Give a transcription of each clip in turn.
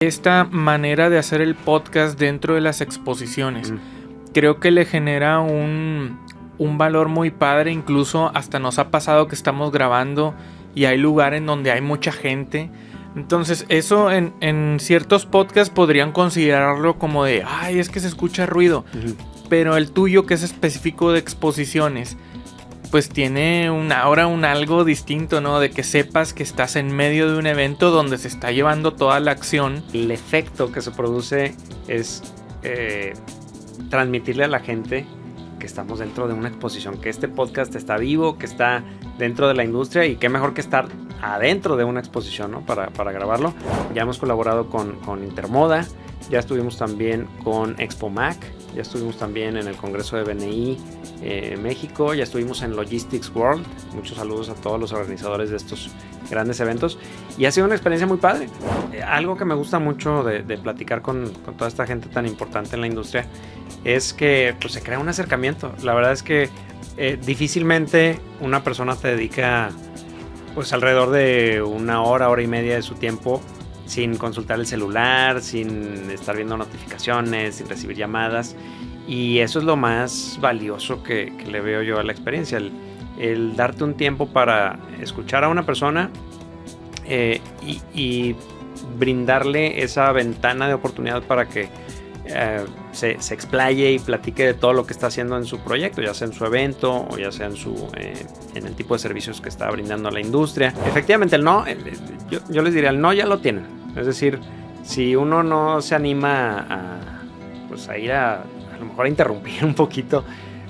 Esta manera de hacer el podcast dentro de las exposiciones. Creo que le genera un valor muy padre. Incluso hasta nos ha pasado que estamos grabando y hay lugares donde hay mucha gente. Entonces eso en ciertos podcasts podrían considerarlo como de ay, es que se escucha ruido. Pero el tuyo, que es específico de exposiciones, pues tiene un algo distinto, ¿no? De que sepas que estás en medio de un evento donde se está llevando toda la acción. El efecto que se produce es transmitirle a la gente que estamos dentro de una exposición, que este podcast está vivo, que está dentro de la industria, y qué mejor que estar adentro de una exposición, ¿no? Para grabarlo. Ya hemos colaborado con Intermoda, ya estuvimos también con Expo Mac, ya estuvimos también en el Congreso de BNI México, ya estuvimos en Logistics World. Muchos saludos a todos los organizadores de estos grandes eventos, y ha sido una experiencia muy padre. Algo que me gusta mucho de platicar con toda esta gente tan importante en la industria es que pues, se crea un acercamiento. La verdad es que difícilmente una persona te dedica pues alrededor de una hora y media de su tiempo sin consultar el celular, sin estar viendo notificaciones, sin recibir llamadas. Y eso es lo más valioso que le veo yo a la experiencia, el darte un tiempo para escuchar a una persona y brindarle esa ventana de oportunidad para que se explaye y platique de todo lo que está haciendo en su proyecto, ya sea en su evento o ya sea en el tipo de servicios que está brindando a la industria. Efectivamente, el no, yo les diría, el no ya lo tienen. Es decir, si uno no se anima a ir a lo mejor a interrumpir un poquito,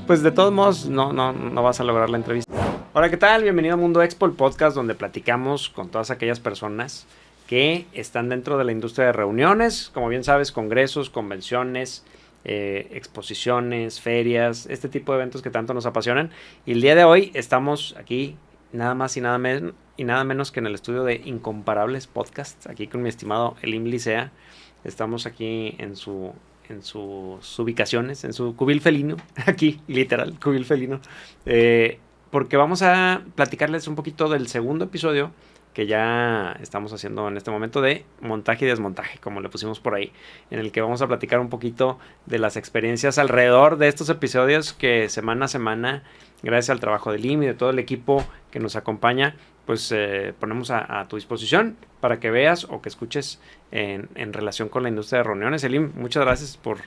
pues de todos modos no vas a lograr la entrevista. Hola, ¿qué tal? Bienvenido a Mundo Expo, el podcast donde platicamos con todas aquellas personas que están dentro de la industria de reuniones, como bien sabes, congresos, convenciones, exposiciones, ferias, este tipo de eventos que tanto nos apasionan. Y el día de hoy estamos aquí nada más y nada menos que en el estudio de Incomparables Podcasts, aquí con mi estimado Elim Licea. Estamos aquí en sus ubicaciones, en su cubil felino, aquí, literal, cubil felino, porque vamos a platicarles un poquito del segundo episodio que ya estamos haciendo en este momento de montaje y desmontaje, como le pusimos por ahí, en el que vamos a platicar un poquito de las experiencias alrededor de estos episodios que semana a semana, gracias al trabajo de Lim y de todo el equipo que nos acompaña, pues ponemos a tu disposición para que veas o que escuches en relación con la industria de reuniones. Elim, muchas gracias por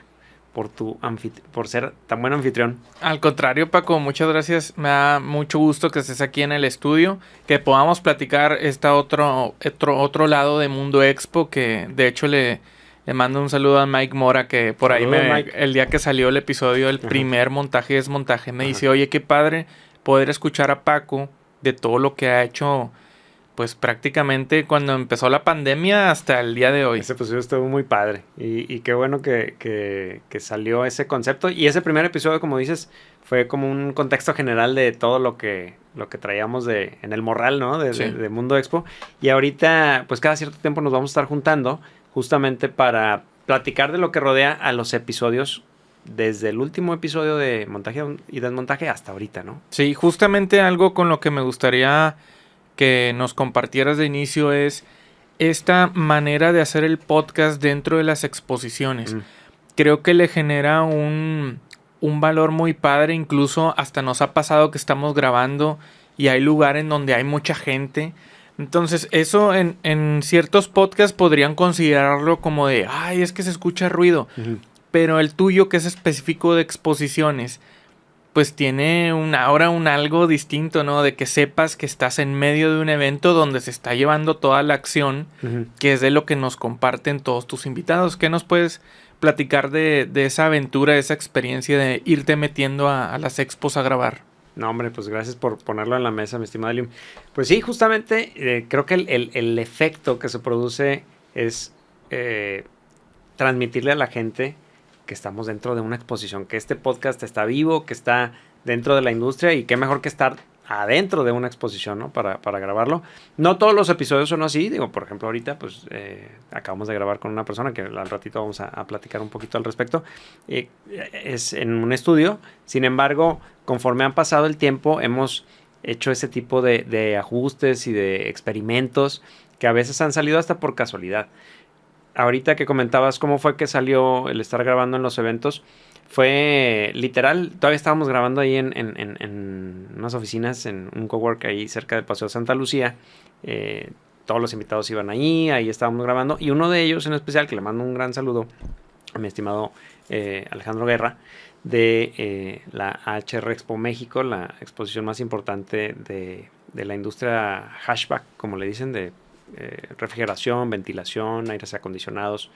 ser tan buen anfitrión. Al contrario, Paco, muchas gracias. Me da mucho gusto que estés aquí en el estudio, que podamos platicar otro lado de Mundo Expo, que de hecho le mando un saludo a Mike Mora, que por ahí el día que salió el episodio del primer montaje y desmontaje, me dice, oye, qué padre poder escuchar a Paco de todo lo que ha hecho, pues prácticamente cuando empezó la pandemia hasta el día de hoy. Ese episodio estuvo muy padre y qué bueno que salió ese concepto. Y ese primer episodio, como dices, fue como un contexto general de todo lo que traíamos en el morral, ¿no? De Mundo Expo. Y ahorita, pues cada cierto tiempo nos vamos a estar juntando justamente para platicar de lo que rodea a los episodios, desde el último episodio de montaje y desmontaje hasta ahorita, ¿no? Sí, justamente algo con lo que me gustaría que nos compartieras de inicio es esta manera de hacer el podcast dentro de las exposiciones. Creo que le genera un valor muy padre. Incluso hasta nos ha pasado que estamos grabando y hay lugares donde hay mucha gente. Entonces eso en ciertos podcasts podrían considerarlo como de ay, es que se escucha ruido. Pero el tuyo, que es específico de exposiciones, pues tiene un algo distinto, ¿no? De que sepas que estás en medio de un evento donde se está llevando toda la acción, que es de lo que nos comparten todos tus invitados. ¿Qué nos puedes platicar de esa aventura, de esa experiencia de irte metiendo a las expos a grabar? No, hombre, pues gracias por ponerlo en la mesa, mi estimado Liam. Pues sí, justamente creo que el efecto que se produce es transmitirle a la gente que estamos dentro de una exposición, que este podcast está vivo, que está dentro de la industria, y qué mejor que estar adentro de una exposición, ¿no? Para grabarlo. No todos los episodios son así, digo, por ejemplo, ahorita pues acabamos de grabar con una persona que al ratito vamos a platicar un poquito al respecto. Es en un estudio, sin embargo, conforme han pasado el tiempo, hemos hecho ese tipo de ajustes y de experimentos que a veces han salido hasta por casualidad. ahorita que comentabas cómo fue que salió el estar grabando en los eventos, fue literal, todavía estábamos grabando ahí en unas oficinas, en un cowork ahí cerca del Paseo de Santa Lucía. Todos los invitados iban ahí estábamos grabando. Y uno de ellos en especial, que le mando un gran saludo a mi estimado Alejandro Guerra, de la HR Expo México, la exposición más importante de la industria hatchback, como le dicen, de refrigeración, ventilación, aires acondicionados,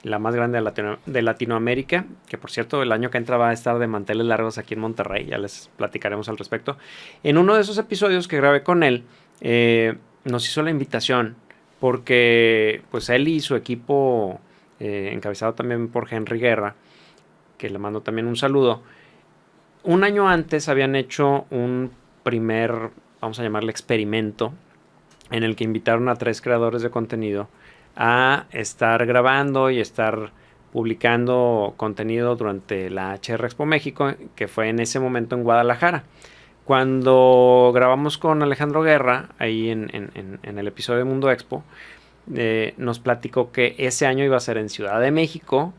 la más grande de Latinoamérica, que por cierto el año que entra va a estar de manteles largos aquí en Monterrey, ya les platicaremos al respecto. En uno de esos episodios que grabé con él, nos hizo la invitación porque pues él y su equipo, encabezado también por Henry Guerra, que le mando también un saludo, un año antes habían hecho un primer, vamos a llamarle experimento, en el que invitaron a 3 creadores de contenido a estar grabando y estar publicando contenido durante la HR Expo México, que fue en ese momento en Guadalajara. Cuando grabamos con Alejandro Guerra, ahí en el episodio de Mundo Expo, nos platicó que ese año iba a ser en Ciudad de México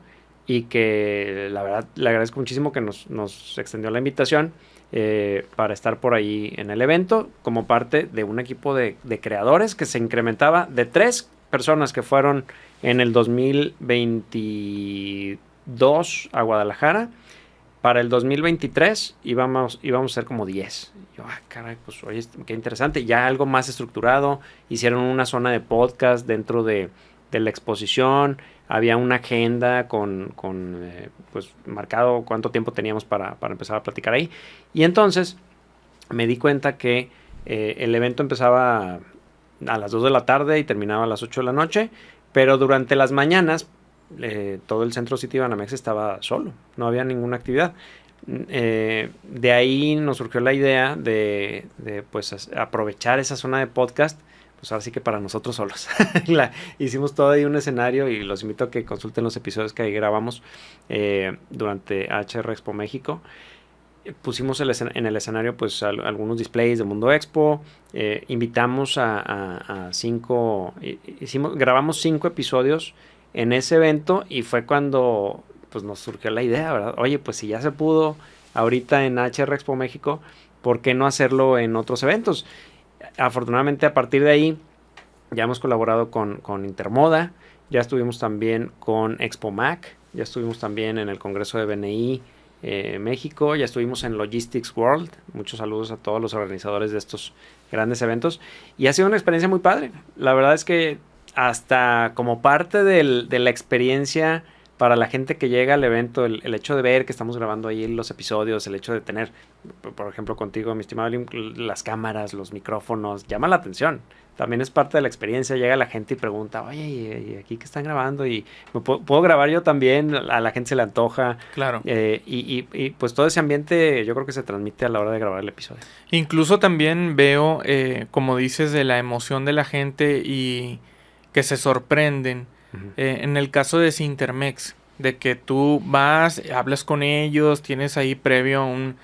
y que la verdad le agradezco muchísimo que nos extendió la invitación para estar por ahí en el evento como parte de un equipo de creadores que se incrementaba de 3 personas que fueron en el 2022 a Guadalajara. Para el 2023 íbamos a ser como 10. Yo, caray, pues oye, qué interesante. Ya algo más estructurado. Hicieron una zona de podcast dentro de la exposición. Había una agenda con pues marcado cuánto tiempo teníamos para empezar a platicar ahí. Y entonces me di cuenta que el evento empezaba a las 2 de la tarde y terminaba a las 8 de la noche. Pero durante las mañanas todo el centro City Banamex estaba solo, no había ninguna actividad. De ahí nos surgió la idea de pues aprovechar esa zona de podcast, pues ahora sí que para nosotros solos. Hicimos todo ahí un escenario y los invito a que consulten los episodios que ahí grabamos durante HR Expo México. Pusimos en el escenario pues algunos displays de Mundo Expo, invitamos a 5, grabamos 5 episodios en ese evento y fue cuando pues nos surgió la idea, ¿verdad? Oye, pues si ya se pudo ahorita en HR Expo México, ¿por qué no hacerlo en otros eventos? Afortunadamente a partir de ahí ya hemos colaborado con Intermoda, ya estuvimos también con Expo Mac, ya estuvimos también en el Congreso de BNI México, ya estuvimos en Logistics World. Muchos saludos a todos los organizadores de estos grandes eventos y ha sido una experiencia muy padre. La verdad es que hasta como parte de la experiencia para la gente que llega al evento, el hecho de ver que estamos grabando ahí los episodios, el hecho de tener, por ejemplo, contigo, mi estimado Lim, las cámaras, los micrófonos, llama la atención. También es parte de la experiencia. Llega la gente y pregunta, oye, ¿y aquí qué están grabando? Y ¿puedo grabar yo también? A la gente se le antoja. Claro. Y pues todo ese ambiente yo creo que se transmite a la hora de grabar el episodio. Incluso también veo, como dices, de la emoción de la gente y que se sorprenden. Uh-huh. En el caso de Sintermex, de que tú vas, hablas con ellos, tienes ahí previo un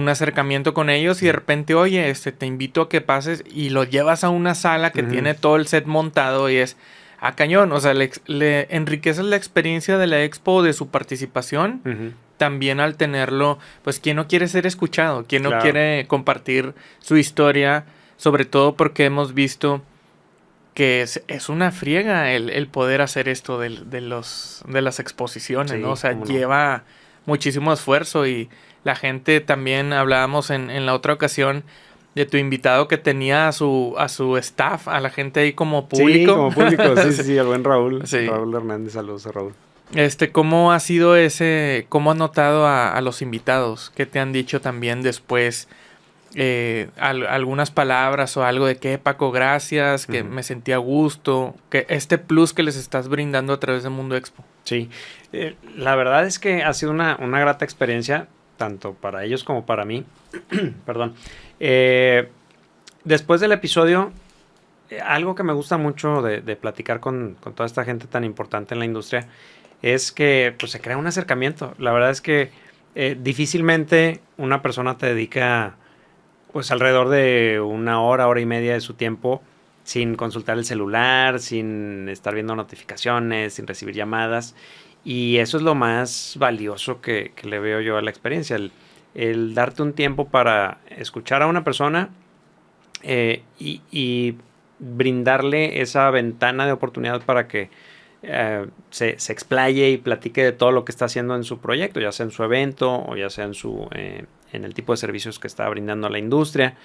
acercamiento con ellos y de repente, oye, te invito a que pases y lo llevas a una sala que uh-huh. tiene todo el set montado y es a cañón. O sea, le enriqueces la experiencia de la expo, de su participación. Uh-huh. También al tenerlo, pues, ¿quién no quiere ser escuchado? ¿Quién no quiere compartir su historia? Sobre todo porque hemos visto que es una friega el poder hacer esto de las exposiciones, sí, ¿no? O sea, lleva muchísimo esfuerzo y la gente también, hablábamos en la otra ocasión de tu invitado que tenía a su staff, a la gente ahí como público. Sí, como público, sí, el buen Raúl. Sí. Raúl Hernández, saludos a Raúl. ¿Cómo ha sido cómo has notado a los invitados? ¿Qué te han dicho también después? Algunas palabras o algo de que Paco, gracias, que me sentí a gusto, que plus que les estás brindando a través de Mundo Expo. Sí, la verdad es que ha sido una grata experiencia, tanto para ellos como para mí. Perdón. Después del episodio, algo que me gusta mucho de platicar con toda esta gente tan importante en la industria es que pues, se crea un acercamiento. La verdad es que difícilmente una persona te dedica pues alrededor de 1 hora, hora y media de su tiempo sin consultar el celular, sin estar viendo notificaciones, sin recibir llamadas. Y eso es lo más valioso que le veo yo a la experiencia, el darte un tiempo para escuchar a una persona y brindarle esa ventana de oportunidad para que se explaye y platique de todo lo que está haciendo en su proyecto, ya sea en su evento o ya sea en el tipo de servicios que está brindando a la industria.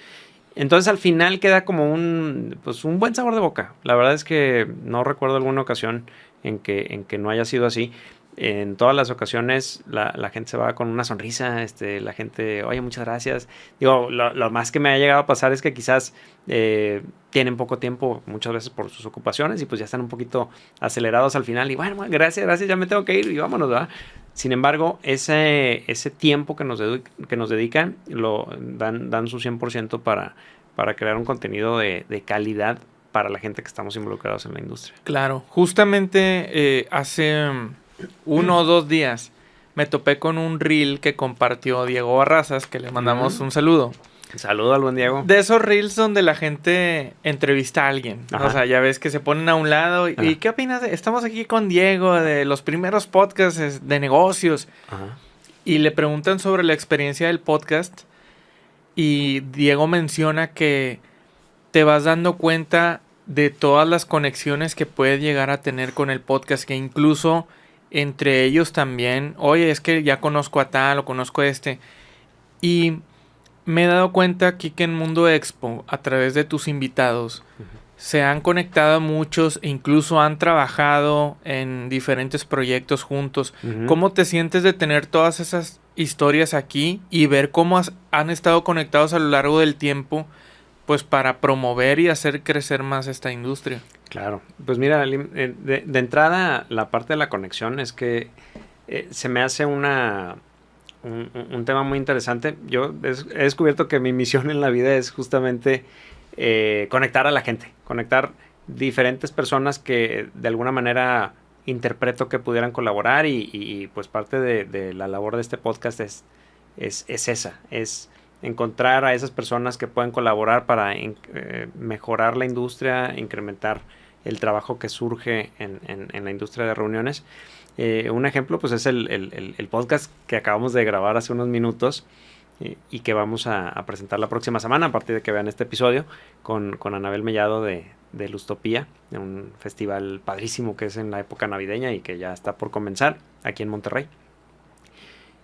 Entonces al final queda como un buen sabor de boca. La verdad es que no recuerdo alguna ocasión en que no haya sido así. En todas las ocasiones la gente se va con una sonrisa, la gente, oye, muchas gracias. Digo, lo más que me ha llegado a pasar es que quizás tienen poco tiempo muchas veces por sus ocupaciones y pues ya están un poquito acelerados al final y bueno, gracias, ya me tengo que ir y vámonos, ¿verdad? Sin embargo, ese tiempo que nos dedican dan su 100% para crear un contenido de calidad para la gente que estamos involucrados en la industria. Claro, justamente hace 1 o 2 días me topé con un reel que compartió Diego Barrazas, que le mandamos un saludo. Saludo al buen Diego. De esos reels donde la gente entrevista a alguien. Ajá. O sea, ya ves que se ponen a un lado. ¿Y qué opinas? Estamos aquí con Diego de los primeros podcasts de negocios. Ajá. Y le preguntan sobre la experiencia del podcast. Y Diego menciona que te vas dando cuenta de todas las conexiones que puedes llegar a tener con el podcast. Que incluso entre ellos también, oye, es que ya conozco a tal o conozco a este. Y me he dado cuenta aquí que en Mundo Expo, a través de tus invitados, se han conectado muchos e incluso han trabajado en diferentes proyectos juntos. ¿Cómo te sientes de tener todas esas historias aquí y ver cómo han estado conectados a lo largo del tiempo, pues para promover y hacer crecer más esta industria? Claro, pues mira, de entrada la parte de la conexión es que se me hace un tema muy interesante. Yo he descubierto que mi misión en la vida es justamente conectar a la gente, conectar diferentes personas que de alguna manera interpreto que pudieran colaborar y pues parte de la labor de este podcast es esa, es encontrar a esas personas que pueden colaborar para mejorar la industria, incrementar el trabajo que surge en la industria de reuniones. Un ejemplo pues es el podcast que acabamos de grabar hace unos minutos y que vamos a presentar la próxima semana a partir de que vean este episodio con Anabel Mellado de Lustopía, de un festival padrísimo que es en la época navideña y que ya está por comenzar aquí en Monterrey,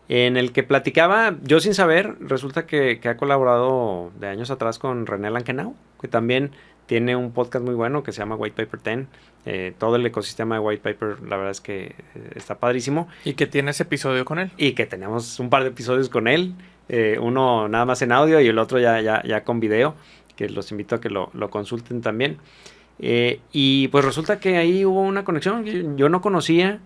en el que platicaba, yo sin saber, resulta que ha colaborado de años atrás con René Lankenau, que también tiene un podcast muy bueno que se llama White Paper 10. Todo el ecosistema de White Paper, la verdad es que está padrísimo. Y que tienes episodio con él. Y que tenemos un par de episodios con él. Uno nada más en audio y el otro ya con video, que los invito a que lo consulten también. Y pues resulta que ahí hubo una conexión que yo no conocía.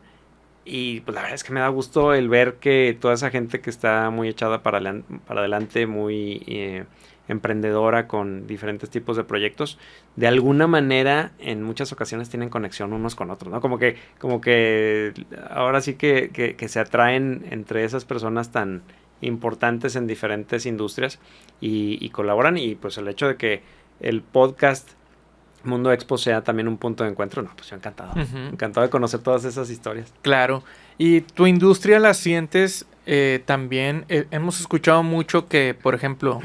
Y pues la verdad es que me da gusto el ver que toda esa gente que está muy echada para adelante, muy emprendedora con diferentes tipos de proyectos, de alguna manera en muchas ocasiones tienen conexión unos con otros, ¿no? Como que ahora sí que se atraen entre esas personas tan importantes en diferentes industrias y colaboran, y pues el hecho de que el podcast Mundo Expo sea también un punto de encuentro, no, pues yo encantado, encantado de conocer todas esas historias. Claro, y tu industria la sientes también, hemos escuchado mucho que, por ejemplo,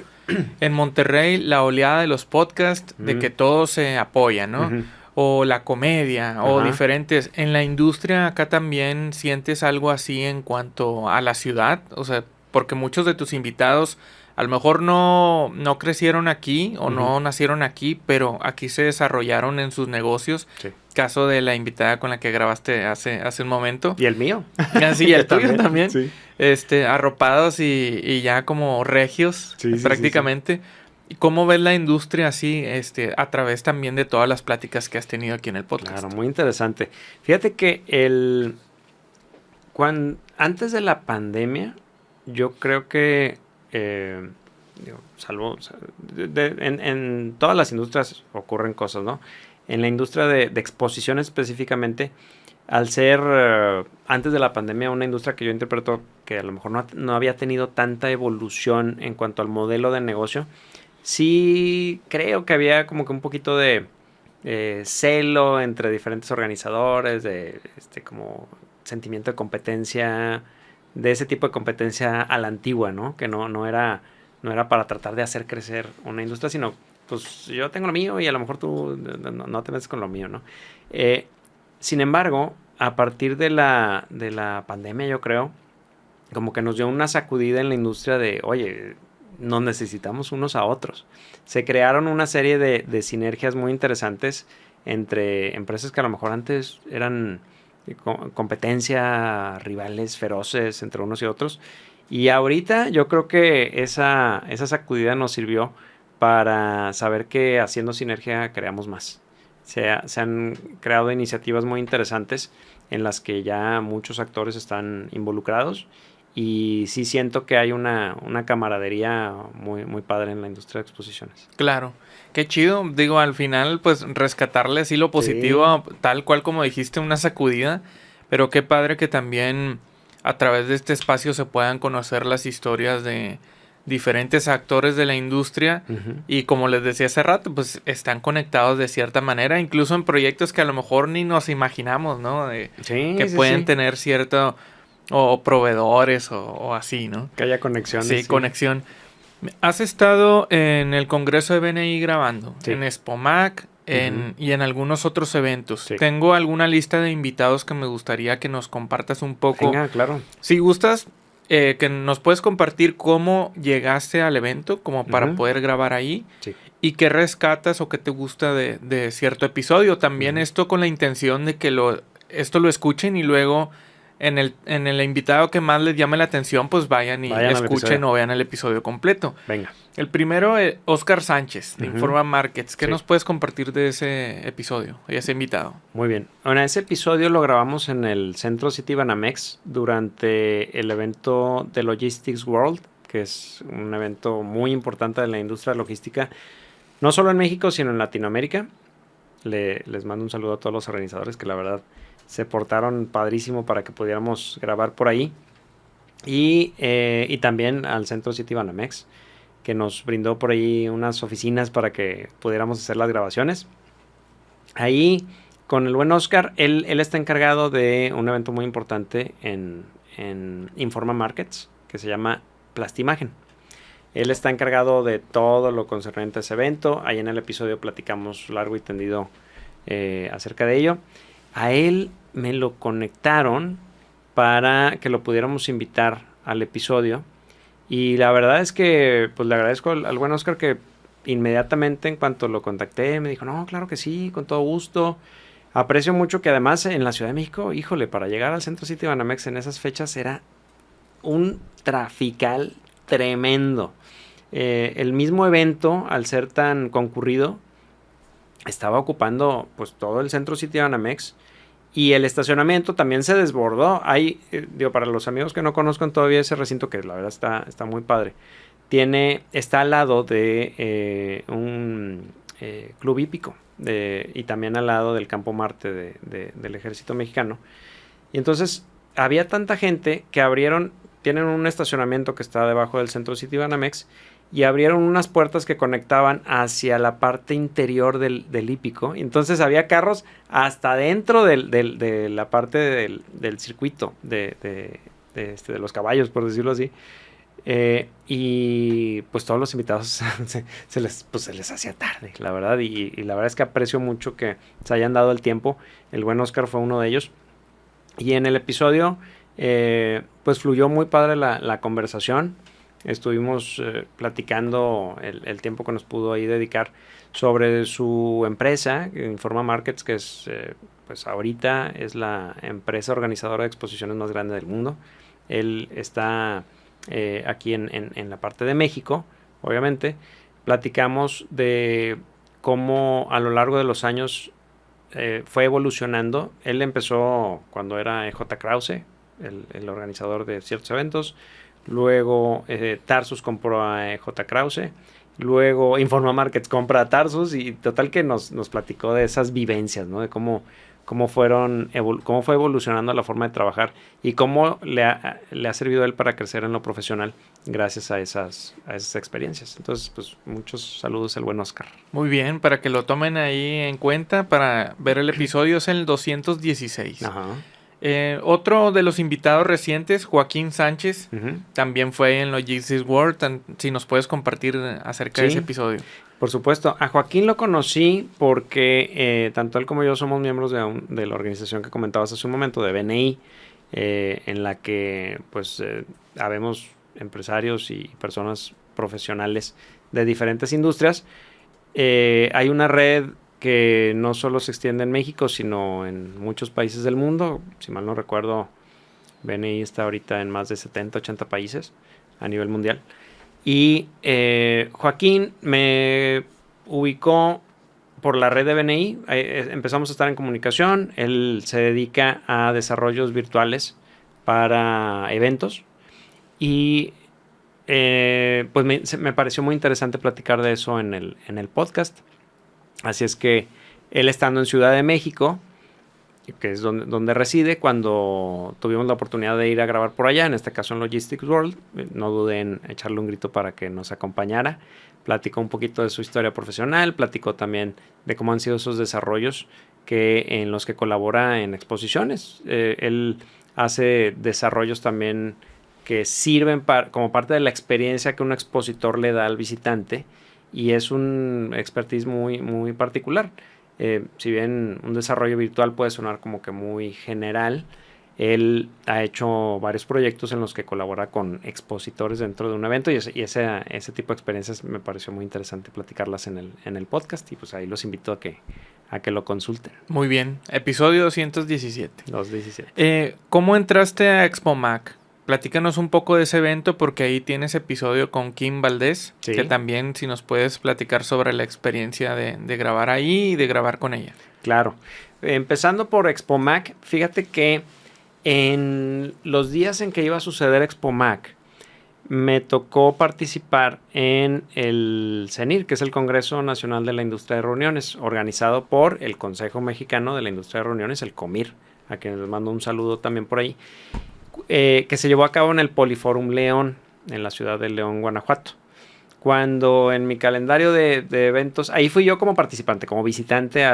en Monterrey la oleada de los podcasts, de que todo se apoya, ¿no? O la comedia, o diferentes. En la industria acá también sientes algo así en cuanto a la ciudad, o sea, porque muchos de tus invitados a lo mejor no crecieron aquí o no nacieron aquí, pero aquí se desarrollaron en sus negocios. Sí. Caso de la invitada con la que grabaste hace un momento. Y el mío. Sí, y el tuyo también. Sí. Arropados y ya como regios, prácticamente. Sí. ¿Cómo ves la industria así, a través también de todas las pláticas que has tenido aquí en el podcast? Claro, muy interesante. Fíjate que antes de la pandemia, yo creo que en todas las industrias ocurren cosas, ¿no? En la industria de exposiciones específicamente, al ser antes de la pandemia una industria que yo interpreto que a lo mejor no había tenido tanta evolución en cuanto al modelo de negocio, sí creo que había como que un poquito de celo entre diferentes organizadores, de como sentimiento de competencia, de ese tipo de competencia a la antigua, ¿no? Que no era para tratar de hacer crecer una industria, sino pues yo tengo lo mío y a lo mejor tú no te metes con lo mío, ¿no? Sin embargo, a partir de la pandemia, yo creo, como que nos dio una sacudida en la industria de, oye, nos necesitamos unos a otros. Se crearon una serie de sinergias muy interesantes entre empresas que a lo mejor antes eran competencia, rivales feroces entre unos y otros. Y ahorita yo creo que esa sacudida nos sirvió para saber que haciendo sinergia creamos más. Se han creado iniciativas muy interesantes en las que ya muchos actores están involucrados y sí siento que hay una camaradería muy, muy padre en la industria de exposiciones. Claro, qué chido. Digo, al final, pues rescatarle así lo positivo, sí, tal cual como dijiste, una sacudida, pero qué padre que también a través de este espacio se puedan conocer las historias de diferentes actores de la industria y como les decía hace rato, pues están conectados de cierta manera, incluso en proyectos que a lo mejor ni nos imaginamos, ¿no? Que pueden tener cierto, o proveedores o así, ¿no? Que haya conexión. Sí, conexión. ¿Has estado en el Congreso de BNI grabando? Sí. En Expomac y en algunos otros eventos. Sí. Tengo alguna lista de invitados que me gustaría que nos compartas un poco. Venga, claro. Si gustas, que nos puedes compartir cómo llegaste al evento, como para poder grabar ahí. Sí. Y qué rescatas o qué te gusta de cierto episodio. También esto con la intención de que esto lo escuchen y luego en el invitado que más les llame la atención, pues vayan escuchen o vean el episodio completo. Venga. El primero es Oscar Sánchez, de Informa Markets. ¿Qué nos puedes compartir de ese episodio y ese invitado? Muy bien. Bueno, ese episodio lo grabamos en el Centro City Banamex durante el evento de Logistics World, que es un evento muy importante de la industria logística, no solo en México, sino en Latinoamérica. Les mando un saludo a todos los organizadores que la verdad se portaron padrísimo para que pudiéramos grabar por ahí. Y también al Centro City Banamex, que nos brindó por ahí unas oficinas para que pudiéramos hacer las grabaciones. Ahí, con el buen Oscar, él está encargado de un evento muy importante en Informa Markets, que se llama Plastimagen. Él está encargado de todo lo concerniente a ese evento. Ahí en el episodio platicamos largo y tendido acerca de ello. A él me lo conectaron para que lo pudiéramos invitar al episodio. Y la verdad es que pues le agradezco al buen Oscar que inmediatamente en cuanto lo contacté me dijo, no, claro que sí, con todo gusto. Aprecio mucho que además en la Ciudad de México, híjole, para llegar al Centro City Banamex en esas fechas era un trafical tremendo. El mismo evento, al ser tan concurrido, estaba ocupando pues todo el Centro City Banamex. Y el estacionamiento también se desbordó. Hay, para los amigos que no conozcan todavía ese recinto, que la verdad está muy padre, está al lado de un club hípico y también al lado del Campo Marte del Ejército Mexicano. Y entonces había tanta gente que tienen un estacionamiento que está debajo del Centro City Banamex y abrieron unas puertas que conectaban hacia la parte interior del hípico. Entonces había carros hasta dentro de la parte del circuito de los caballos, por decirlo así. Y pues todos los invitados se les hacía tarde, la verdad. Y la verdad es que aprecio mucho que se hayan dado el tiempo. El buen Oscar fue uno de ellos. Y en el episodio pues fluyó muy padre la conversación. Estuvimos platicando el tiempo que nos pudo ahí dedicar sobre su empresa, Informa Markets, que es, pues ahorita es la empresa organizadora de exposiciones más grande del mundo. Él está aquí en la parte de México, obviamente. Platicamos de cómo a lo largo de los años fue evolucionando. Él empezó cuando era J. Krause, el organizador de ciertos eventos. Luego Tarsus compró a J. Krause. Luego Informa Markets compra a Tarsus. Y total que nos platicó de esas vivencias, ¿no? De cómo cómo fue evolucionando la forma de trabajar y cómo le ha servido a él para crecer en lo profesional gracias a esas experiencias. Entonces, pues muchos saludos al buen Oscar. Muy bien, para que lo tomen ahí en cuenta para ver el episodio, es el 216. Ajá. Otro de los invitados recientes, Joaquín Sánchez, también fue en Logistics World. Si nos puedes compartir acerca de ese episodio. Por supuesto. A Joaquín lo conocí porque tanto él como yo somos miembros de la organización que comentabas hace un momento, de BNI, en la que pues habemos empresarios y personas profesionales de diferentes industrias. Hay una red que no solo se extiende en México, sino en muchos países del mundo. Si mal no recuerdo, BNI está ahorita en más de 70, 80 países a nivel mundial. Y Joaquín me ubicó por la red de BNI. Empezamos a estar en comunicación. Él se dedica a desarrollos virtuales para eventos. Y pues me pareció muy interesante platicar de eso en el podcast. Así es que él, estando en Ciudad de México, que es donde reside, cuando tuvimos la oportunidad de ir a grabar por allá, en este caso en Logistics World, no dudé en echarle un grito para que nos acompañara. Platicó un poquito de su historia profesional, platicó también de cómo han sido esos desarrollos en los que colabora en exposiciones. Él hace desarrollos también que sirven como parte de la experiencia que un expositor le da al visitante, y es un expertise muy, muy particular. Si bien un desarrollo virtual puede sonar como que muy general, él ha hecho varios proyectos en los que colabora con expositores dentro de un evento, y ese tipo de experiencias me pareció muy interesante platicarlas en el podcast, y pues ahí los invito a que lo consulten. Muy bien, episodio 217. 217. ¿Cómo entraste a ExpoMac? Platícanos un poco de ese evento, porque ahí tienes episodio con Kim Valdés, que también, si nos puedes platicar sobre la experiencia de grabar ahí y de grabar con ella. Claro. Empezando por ExpoMac, fíjate que en los días en que iba a suceder ExpoMac, me tocó participar en el CENIR, que es el Congreso Nacional de la Industria de Reuniones, organizado por el Consejo Mexicano de la Industria de Reuniones, el COMIR, a quien les mando un saludo también por ahí. Que se llevó a cabo en el Poliforum León, en la ciudad de León, Guanajuato. Cuando en mi calendario de eventos, ahí fui yo como participante, como visitante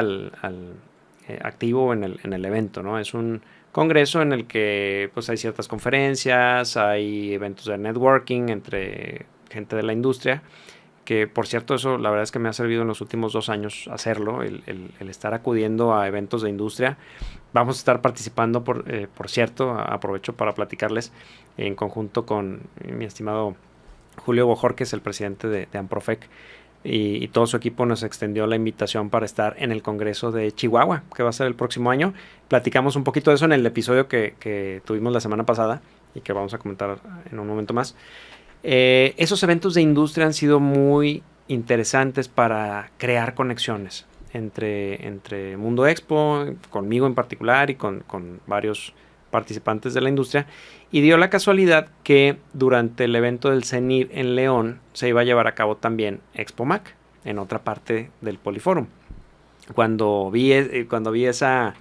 activo en el evento, ¿no? Es un congreso en el que pues hay ciertas conferencias, hay eventos de networking entre gente de la industria, que por cierto eso la verdad es que me ha servido en los últimos 2 años hacerlo, el estar acudiendo a eventos de industria. Vamos a estar participando, por cierto, aprovecho para platicarles, en conjunto con mi estimado Julio Bojorquez, el presidente de Amprofec, y todo su equipo nos extendió la invitación para estar en el Congreso de Chihuahua, que va a ser el próximo año. Platicamos un poquito de eso en el episodio que tuvimos la semana pasada y que vamos a comentar en un momento más. Esos eventos de industria han sido muy interesantes para crear conexiones entre Mundo Expo, conmigo en particular y con varios participantes de la industria, y dio la casualidad que durante el evento del CENIR en León se iba a llevar a cabo también ExpoMac en otra parte del Poliforum. Cuando vi esa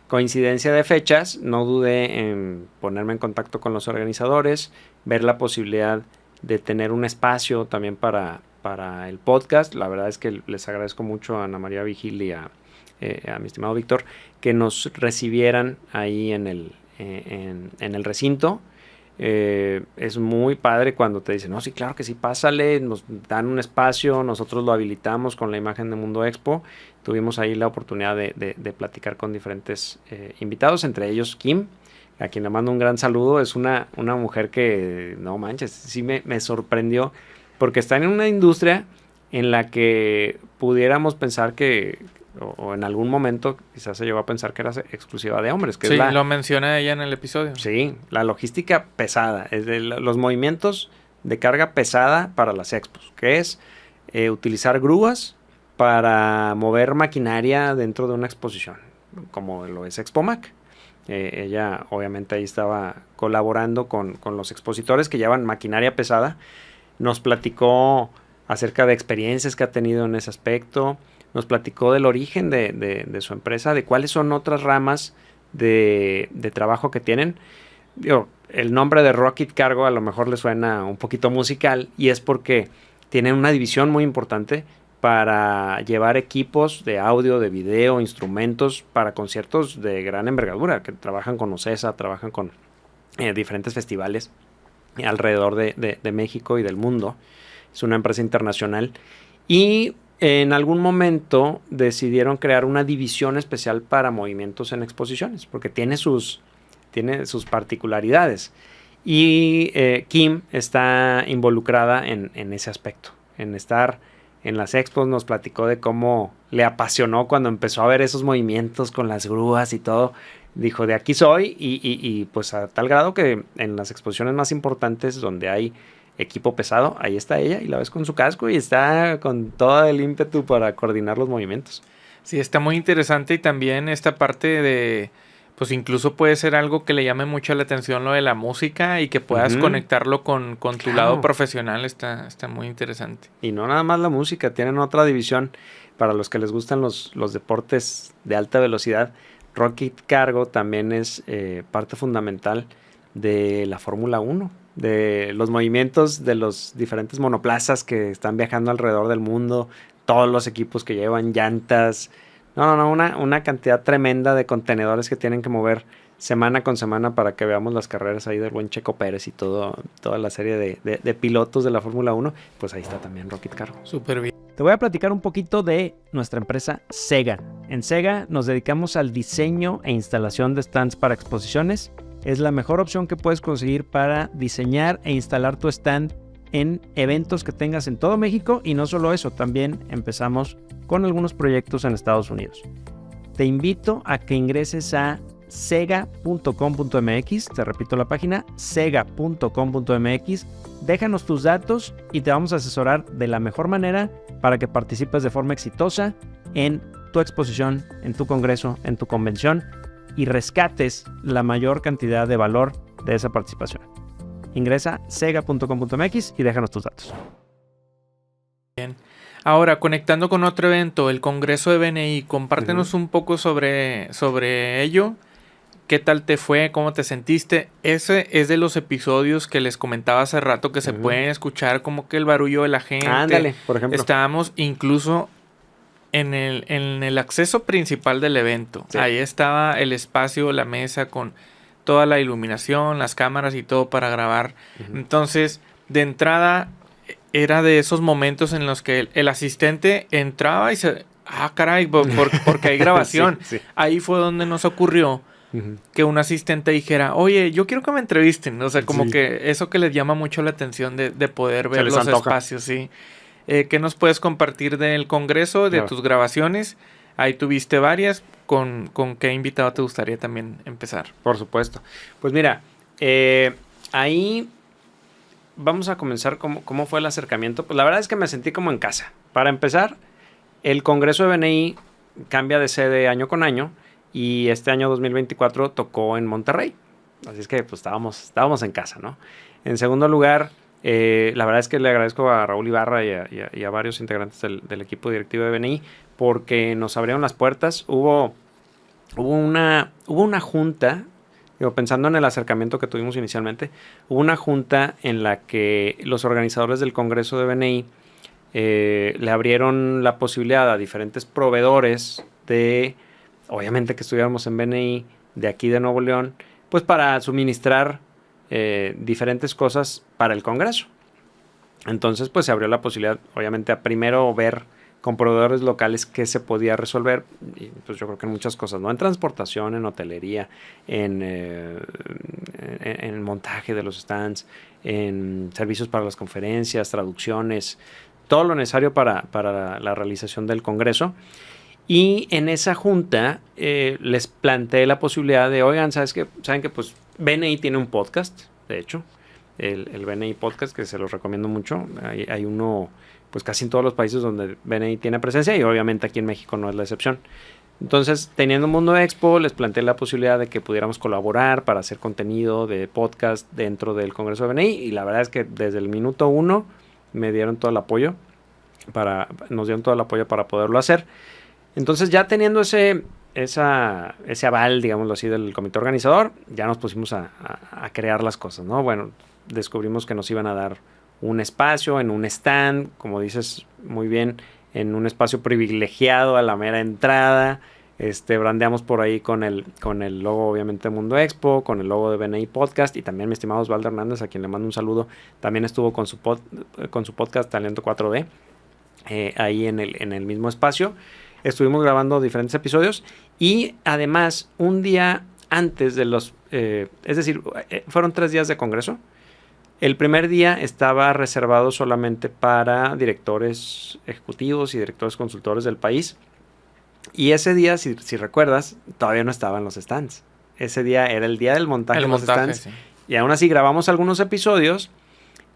coincidencia de fechas, no dudé en ponerme en contacto con los organizadores, ver la posibilidad de tener un espacio también para el podcast. La verdad es que les agradezco mucho a Ana María Vigil y a mi estimado Víctor que nos recibieran ahí en el recinto. Es muy padre cuando te dicen, no, sí, claro que sí, pásale, nos dan un espacio, nosotros lo habilitamos con la imagen de Mundo Expo. Tuvimos ahí la oportunidad de platicar con diferentes invitados, entre ellos Kim, a quien le mando un gran saludo. Es una mujer que, no manches, sí me sorprendió, porque está en una industria en la que pudiéramos pensar que, o en algún momento quizás se llegó a pensar que era exclusiva de hombres. Que sí, es lo menciona ella en el episodio. Sí, la logística pesada, es de los movimientos de carga pesada para las expos, que es utilizar grúas para mover maquinaria dentro de una exposición, como lo es ExpoMac. Ella obviamente ahí estaba colaborando con los expositores que llevan maquinaria pesada. Nos platicó acerca de experiencias que ha tenido en ese aspecto. nos platicó del origen de su empresa, de cuáles son otras ramas de trabajo que tienen. Digo, el nombre de Rocket Cargo a lo mejor le suena un poquito musical, y es porque tienen una división muy importante para llevar equipos de audio, de video, instrumentos para conciertos de gran envergadura, que trabajan con OCESA, trabajan con diferentes festivales alrededor de México y del mundo. Es una empresa internacional, y en algún momento decidieron crear una división especial para movimientos en exposiciones, porque tiene sus particularidades. Y Kim está involucrada en ese aspecto, en estar en las expos. Nos platicó de cómo le apasionó cuando empezó a ver esos movimientos con las grúas y todo. Dijo, de aquí soy, y pues a tal grado que en las exposiciones más importantes donde hay equipo pesado, ahí está ella, y la ves con su casco y está con todo el ímpetu para coordinar los movimientos. Sí, está muy interesante, y también esta parte de, pues incluso puede ser algo que le llame mucho la atención, lo de la música, y que puedas conectarlo con tu lado profesional. Está muy interesante. Y no nada más la música, tienen otra división para los que les gustan los deportes de alta velocidad. Rocket Cargo también es parte fundamental de la Fórmula 1, de los movimientos de los diferentes monoplazas que están viajando alrededor del mundo, todos los equipos que llevan, llantas. Una cantidad tremenda de contenedores que tienen que mover semana con semana para que veamos las carreras ahí del buen Checo Pérez y toda la serie de pilotos de la Fórmula 1. Pues ahí está también Rocket Cargo. Súper bien. Te voy a platicar un poquito de nuestra empresa Sega. En Sega nos dedicamos al diseño e instalación de stands para exposiciones. Es la mejor opción que puedes conseguir para diseñar e instalar tu stand en eventos que tengas en todo México, y no solo eso, también empezamos con algunos proyectos en Estados Unidos. Te invito a que ingreses a sega.com.mx, te repito la página, sega.com.mx, déjanos tus datos y te vamos a asesorar de la mejor manera para que participes de forma exitosa en tu exposición, en tu congreso, en tu convención, y rescates la mayor cantidad de valor de esa participación. Ingresa sega.com.mx y déjanos tus datos. Bien. Ahora, conectando con otro evento, el Congreso de BNI, compártenos un poco sobre ello. ¿Qué tal te fue? ¿Cómo te sentiste? Ese es de los episodios que les comentaba hace rato que se pueden escuchar como que el barullo de la gente. Ándale, por ejemplo. Estábamos incluso en el acceso principal del evento. Sí. Ahí estaba el espacio, la mesa con toda la iluminación, las cámaras y todo para grabar. Entonces, de entrada, era de esos momentos en los que el asistente entraba y se... Ah, caray, porque hay grabación. Sí. Ahí fue donde nos ocurrió que un asistente dijera, oye, yo quiero que me entrevisten. O sea, como que eso que les llama mucho la atención de poder ver los espacios, sí. ¿Qué nos puedes compartir del congreso, de tus grabaciones? Ahí tuviste varias. ¿Con qué invitado te gustaría también empezar? Por supuesto. Pues mira, ahí vamos a comenzar cómo fue el acercamiento. Pues la verdad es que me sentí como en casa. Para empezar, el Congreso de BNI cambia de sede año con año, y este año 2024 tocó en Monterrey. Así es que pues estábamos en casa, ¿no? En segundo lugar, la verdad es que le agradezco a Raúl Ibarra y a varios integrantes del equipo directivo de BNI porque nos abrieron las puertas. Hubo una junta, pensando en el acercamiento que tuvimos inicialmente, hubo una junta en la que los organizadores del Congreso de BNI le abrieron la posibilidad a diferentes proveedores obviamente que estuviéramos en BNI, de aquí de Nuevo León, pues para suministrar diferentes cosas para el Congreso. Entonces, pues se abrió la posibilidad, obviamente, a primero ver con proveedores locales qué se podía resolver. Y pues yo creo que en muchas cosas, ¿no? En transportación, en hotelería, en montaje de los stands, en servicios para las conferencias, traducciones, todo lo necesario para la realización del Congreso. Y en esa junta les planteé la posibilidad de, oigan, ¿saben que pues BNI tiene un podcast? De hecho, el BNI Podcast, que se los recomiendo mucho. Hay uno, pues casi en todos los países donde BNI tiene presencia, y obviamente aquí en México no es la excepción. Entonces, teniendo Mundo Expo, les planteé la posibilidad de que pudiéramos colaborar para hacer contenido de podcast dentro del Congreso de BNI, y la verdad es que desde el minuto 1 me dieron todo el apoyo. nos dieron todo el apoyo para poderlo hacer. Entonces, ya teniendo ese aval, digámoslo así, del comité organizador, ya nos pusimos a crear las cosas, ¿no? Bueno, descubrimos que nos iban a dar un espacio en un stand, como dices muy bien, en un espacio privilegiado a la mera entrada. Brandeamos por ahí con el logo, obviamente, de Mundo Expo, con el logo de BNI Podcast, y también mi estimado Osvaldo Hernández, a quien le mando un saludo, también estuvo con su podcast Talento 4D, ahí en el mismo espacio. Estuvimos grabando diferentes episodios y además un día antes de fueron 3 días de congreso. El primer día estaba reservado solamente para directores ejecutivos y directores consultores del país. Y ese día, si recuerdas, todavía no estaban los stands. Ese día era el día del montaje de los stands. Sí. Y aún así grabamos algunos episodios.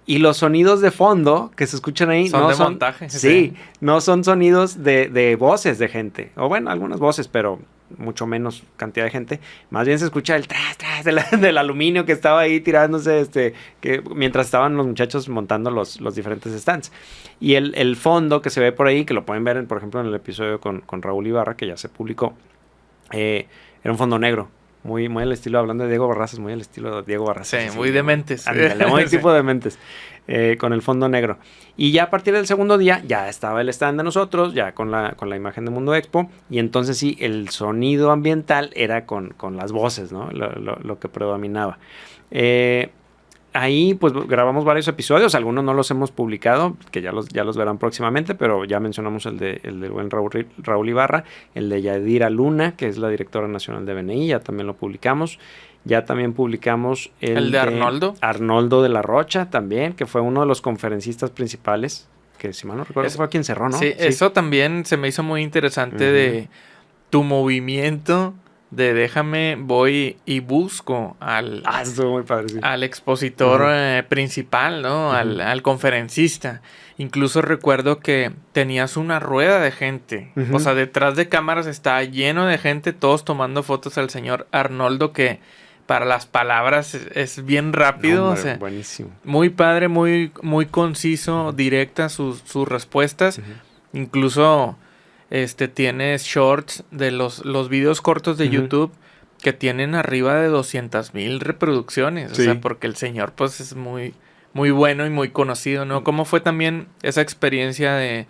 Y los sonidos de fondo que se escuchan ahí son montaje. Sí, no son sonidos de voces de gente. O bueno, algunas voces, pero mucho menos cantidad de gente. Más bien se escucha el tras del aluminio que estaba ahí tirándose mientras estaban los muchachos montando los diferentes stands. Y el fondo que se ve por ahí, que lo pueden ver, por ejemplo, en el episodio con Raúl Ibarra, que ya se publicó, era un fondo negro. Muy al estilo, hablando de Diego Barrazas, muy al estilo de Diego Barrazas. Sí, muy dementes. Muy tipo dementes, con el fondo negro. Y ya a partir del segundo día, ya estaba el stand de nosotros, ya con la imagen de Mundo Expo, y entonces sí, el sonido ambiental era con las voces, ¿no? Lo que predominaba. Ahí pues grabamos varios episodios, algunos no los hemos publicado, que ya los verán próximamente, pero ya mencionamos el del buen Raúl Ibarra, el de Yadira Luna, que es la directora nacional de BNI, ya también lo publicamos. Ya también publicamos el de Arnoldo. Arnoldo de la Rocha también, que fue uno de los conferencistas principales, que si mal no recuerdo fue quien cerró, ¿no? Sí, eso también se me hizo muy interesante de tu movimiento de déjame, voy y busco estuvo muy padre, sí. al expositor principal, ¿no? Al conferencista. Incluso recuerdo que tenías una rueda de gente. O sea, detrás de cámaras estaba lleno de gente, todos tomando fotos al señor Arnoldo, que para las palabras es bien rápido. Hombre, o sea, buenísimo. Muy padre, muy, muy conciso, directa sus respuestas. Incluso tienes shorts de los videos cortos de YouTube que tienen arriba de 200,000 reproducciones. Sí. O sea, porque el señor pues es muy, muy bueno y muy conocido, ¿no? ¿Cómo fue también esa experiencia de...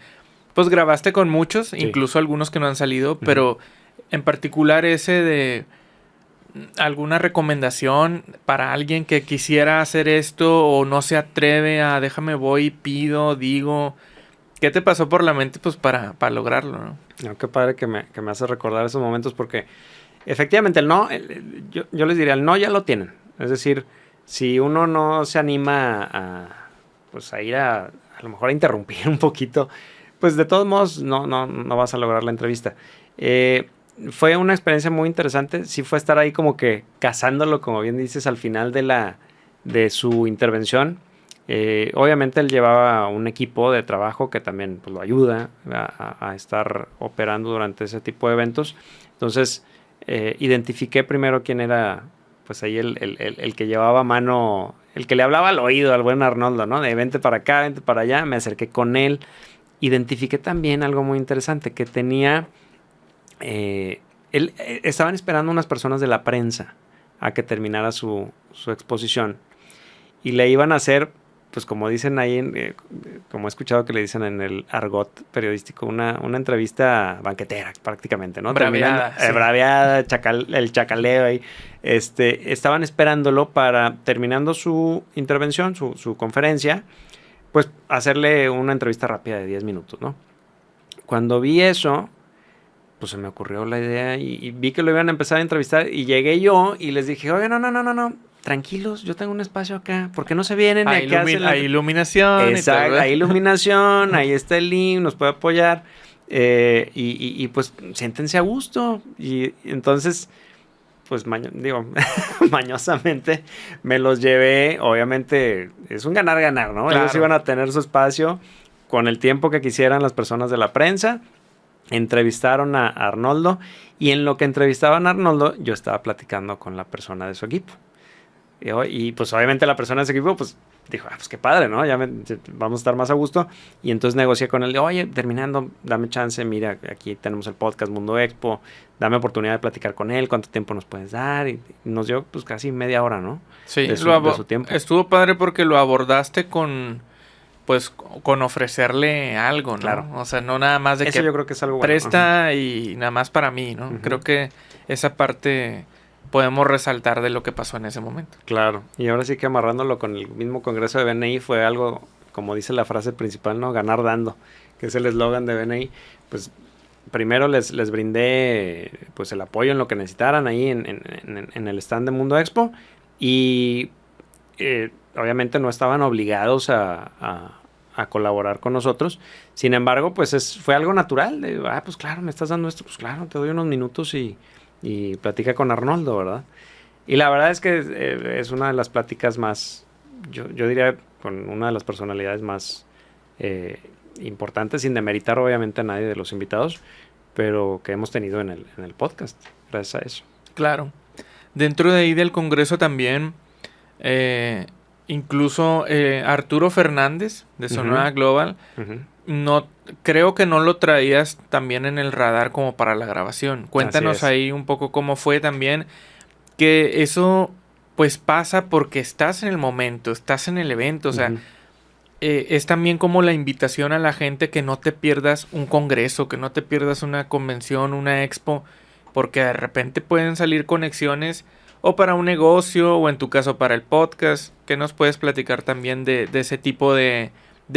Pues grabaste con muchos, incluso algunos que no han salido, pero en particular ese de... ¿Alguna recomendación para alguien que quisiera hacer esto o no se atreve a déjame voy, pido, digo? ¿Qué te pasó por la mente pues para lograrlo, no? No, qué padre que me hace recordar esos momentos, porque efectivamente el no, yo les diría, el no ya lo tienen. Es decir, si uno no se anima a ir a lo mejor a interrumpir un poquito, pues de todos modos no vas a lograr la entrevista. Fue una experiencia muy interesante. Sí fue estar ahí como que cazándolo, como bien dices, al final de su intervención. Obviamente él llevaba un equipo de trabajo que también pues, lo ayuda a estar operando durante ese tipo de eventos. Entonces identifiqué primero quién era pues ahí el que llevaba mano, el que le hablaba al oído al buen Arnoldo, ¿no? De vente para acá, vente para allá. Me acerqué con él. Identifiqué también algo muy interesante, que tenía... estaban esperando unas personas de la prensa a que terminara su exposición y le iban a hacer, pues como dicen ahí, como he escuchado que le dicen en el argot periodístico, una entrevista banquetera prácticamente, ¿no? Braviada. Braviada, el chacaleo ahí. Estaban esperándolo para, terminando su intervención, su conferencia, pues hacerle una entrevista rápida de 10 minutos, ¿no? Cuando vi eso, pues se me ocurrió la idea y vi que lo iban a empezar a entrevistar y llegué yo y les dije, oye, no, tranquilos, yo tengo un espacio acá, ¿por qué no se vienen? Hay iluminación. Exacto, hay iluminación, ahí está el link, nos puede apoyar y pues siéntense a gusto. Y entonces, pues mañosamente me los llevé. Obviamente es un ganar-ganar, ¿no? Claro. Ellos iban a tener su espacio con el tiempo que quisieran las personas de la prensa. Entrevistaron a Arnoldo y en lo que entrevistaban a Arnoldo yo estaba platicando con la persona de su equipo. Y pues obviamente la persona de ese equipo pues dijo, pues qué padre, ¿no? Vamos a estar más a gusto. Y entonces negocié con él, oye, terminando, dame chance, mira, aquí tenemos el podcast Mundo Expo, dame oportunidad de platicar con él, cuánto tiempo nos puedes dar. Y nos dio pues casi media hora, ¿no? Sí, de su tiempo. Estuvo padre porque lo abordaste con ofrecerle algo, ¿no? Claro. O sea, no nada más de eso que yo creo que es algo presta bueno. y nada más para mí, ¿no? Uh-huh. Creo que esa parte podemos resaltar de lo que pasó en ese momento. Claro. Y ahora sí que amarrándolo con el mismo congreso de BNI fue algo, como dice la frase principal, ¿no? Ganar dando, que es el eslogan de BNI. Pues primero les brindé pues el apoyo en lo que necesitaran ahí en el stand de Mundo Expo y obviamente no estaban obligados a colaborar con nosotros. Sin embargo, pues fue algo natural. Pues claro, me estás dando esto, pues claro, te doy unos minutos y platica con Arnoldo, ¿verdad? Y la verdad es que es una de las pláticas más, yo diría, con una de las personalidades más importantes, sin demeritar obviamente a nadie de los invitados, pero que hemos tenido en el podcast, gracias a eso. Claro. Dentro de ahí del congreso también, incluso Arturo Fernández de Sonora Global, no creo que no lo traías también en el radar como para la grabación. Cuéntanos ahí un poco cómo fue también, que eso pues pasa porque estás en el momento, estás en el evento, o sea, es también como la invitación a la gente que no te pierdas un congreso, que no te pierdas una convención, una expo, porque de repente pueden salir conexiones o para un negocio o en tu caso para el podcast. ¿Qué nos puedes platicar también de ese tipo de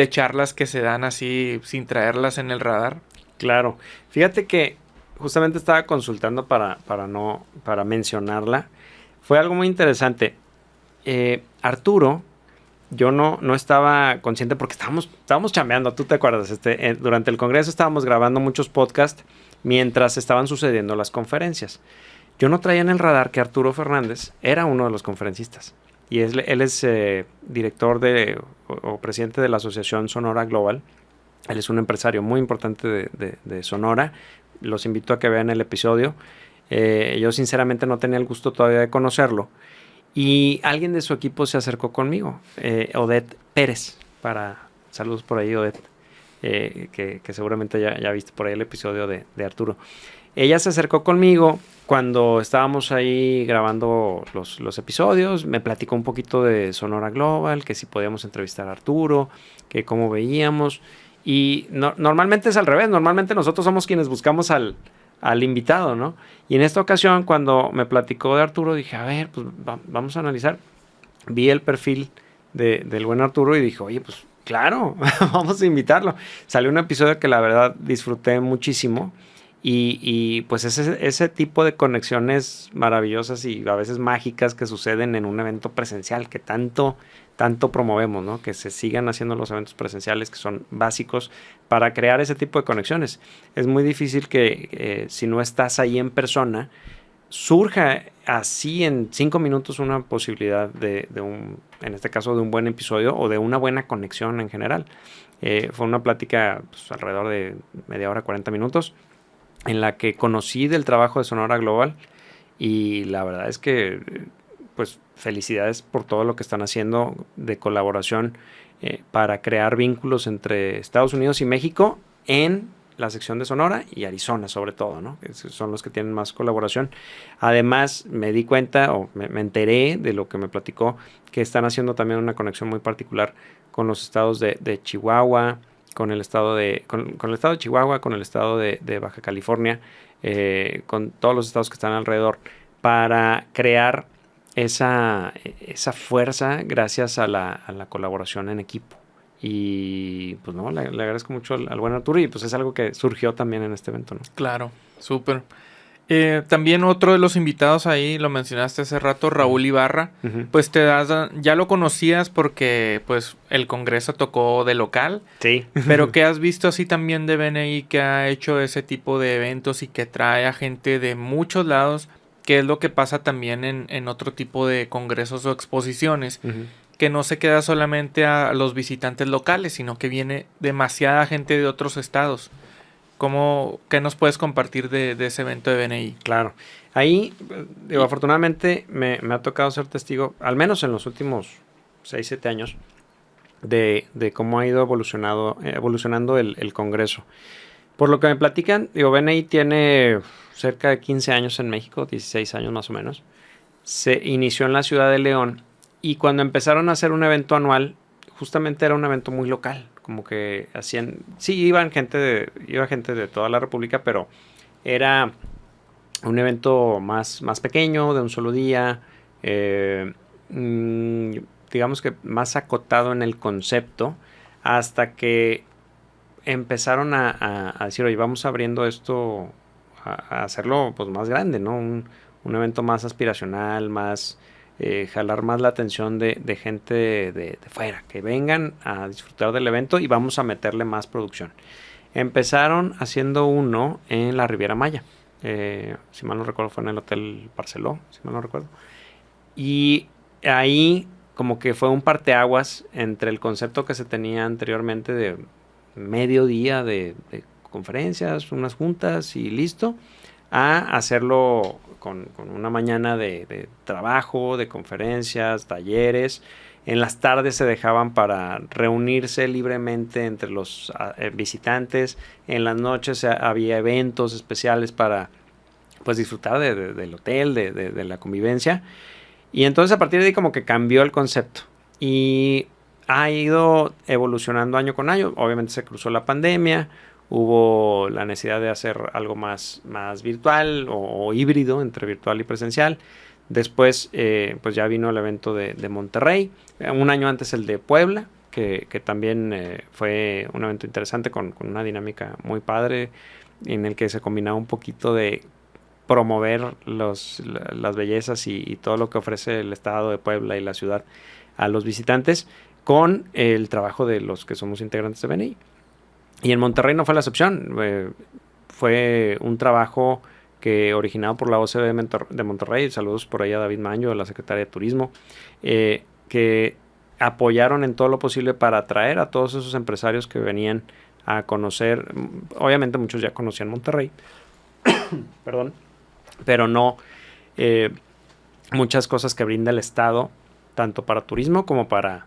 charlas que se dan así sin traerlas en el radar? Claro. Fíjate que justamente estaba consultando para mencionarla. Fue algo muy interesante. Arturo, yo no estaba consciente porque estábamos chambeando, tú te acuerdas, durante el congreso estábamos grabando muchos podcasts mientras estaban sucediendo las conferencias. Yo no traía en el radar que Arturo Fernández era uno de los conferencistas. Y él es director o presidente de la Asociación Sonora Global. Él es un empresario muy importante de Sonora. Los invito a que vean el episodio. Yo sinceramente no tenía el gusto todavía de conocerlo. Y alguien de su equipo se acercó conmigo, Odette Pérez. Saludos por ahí, Odette, que seguramente ya viste por ahí el episodio de Arturo. Ella se acercó conmigo cuando estábamos ahí grabando los episodios. Me platicó un poquito de Sonora Global, que si podíamos entrevistar a Arturo, que cómo veíamos. Y normalmente es al revés. Normalmente nosotros somos quienes buscamos al invitado, ¿no? Y en esta ocasión, cuando me platicó de Arturo, dije, a ver, pues vamos a analizar. Vi el perfil del buen Arturo y dije, oye, pues claro, vamos a invitarlo. Salió un episodio que la verdad disfruté muchísimo. Y pues ese tipo de conexiones maravillosas y a veces mágicas que suceden en un evento presencial que tanto promovemos, ¿no? Que se sigan haciendo los eventos presenciales que son básicos para crear ese tipo de conexiones. Es muy difícil que si no estás ahí en persona, surja así en 5 minutos una posibilidad en este caso de un buen episodio o de una buena conexión en general. Fue una plática pues, alrededor de media hora, 40 minutos. En la que conocí del trabajo de Sonora Global y la verdad es que pues felicidades por todo lo que están haciendo de colaboración para crear vínculos entre Estados Unidos y México en la sección de Sonora y Arizona sobre todo, ¿no? Que son los que tienen más colaboración. Además me di cuenta o me enteré de lo que me platicó que están haciendo también una conexión muy particular con los estados de Chihuahua, con el estado de Chihuahua, con el estado de Baja California, con todos los estados que están alrededor, para crear esa fuerza gracias a la colaboración en equipo. Y pues no, le agradezco mucho al buen Arturo y pues es algo que surgió también en este evento, ¿no? Claro, súper. También otro de los invitados ahí, lo mencionaste hace rato, Raúl Ibarra, pues ya lo conocías porque pues el congreso tocó de local, sí. Pero ¿qué has visto así también de BNI que ha hecho ese tipo de eventos y que trae a gente de muchos lados? ¿Qué es lo que pasa también en otro tipo de congresos o exposiciones? Que no se queda solamente a los visitantes locales, sino que viene demasiada gente de otros estados. ¿Qué nos puedes compartir de ese evento de BNI? Claro. Ahí, afortunadamente me ha tocado ser testigo, al menos en los últimos 6, 7 años, de cómo ha ido evolucionando el Congreso. Por lo que me platican, BNI tiene cerca de 15 años en México, 16 años más o menos. Se inició en la ciudad de León y cuando empezaron a hacer un evento anual, justamente era un evento muy local, como que hacían, sí, iba gente de toda la República, pero era un evento más pequeño, de un solo día, digamos que más acotado en el concepto, hasta que empezaron a decir, oye, vamos abriendo esto, a hacerlo pues más grande, ¿no? Un evento más aspiracional, más jalar más la atención de gente de fuera, que vengan a disfrutar del evento y vamos a meterle más producción. Empezaron haciendo uno en la Riviera Maya, si mal no recuerdo fue en el Hotel Barceló, si mal no recuerdo, y ahí como que fue un parteaguas entre el concepto que se tenía anteriormente de mediodía de conferencias, unas juntas y listo, a hacerlo con una mañana de trabajo, de conferencias, talleres. En las tardes se dejaban para reunirse libremente entre los visitantes. En las noches había eventos especiales para pues disfrutar del hotel, de la convivencia. Y entonces a partir de ahí como que cambió el concepto. Y ha ido evolucionando año con año. Obviamente se cruzó la pandemia. Hubo la necesidad de hacer algo más virtual o híbrido entre virtual y presencial. Después, pues ya vino el evento de Monterrey. Un año antes el de Puebla, que también fue un evento interesante con una dinámica muy padre, en el que se combinaba un poquito de promover las bellezas y todo lo que ofrece el estado de Puebla y la ciudad a los visitantes, con el trabajo de los que somos integrantes de BNI. Y en Monterrey no fue la excepción. Fue un trabajo que originado por la OCDE de Monterrey, saludos por ahí a David Manjo, la secretaria de Turismo, que apoyaron en todo lo posible para atraer a todos esos empresarios que venían a conocer. Obviamente muchos ya conocían Monterrey, perdón, pero no muchas cosas que brinda el Estado, tanto para turismo como para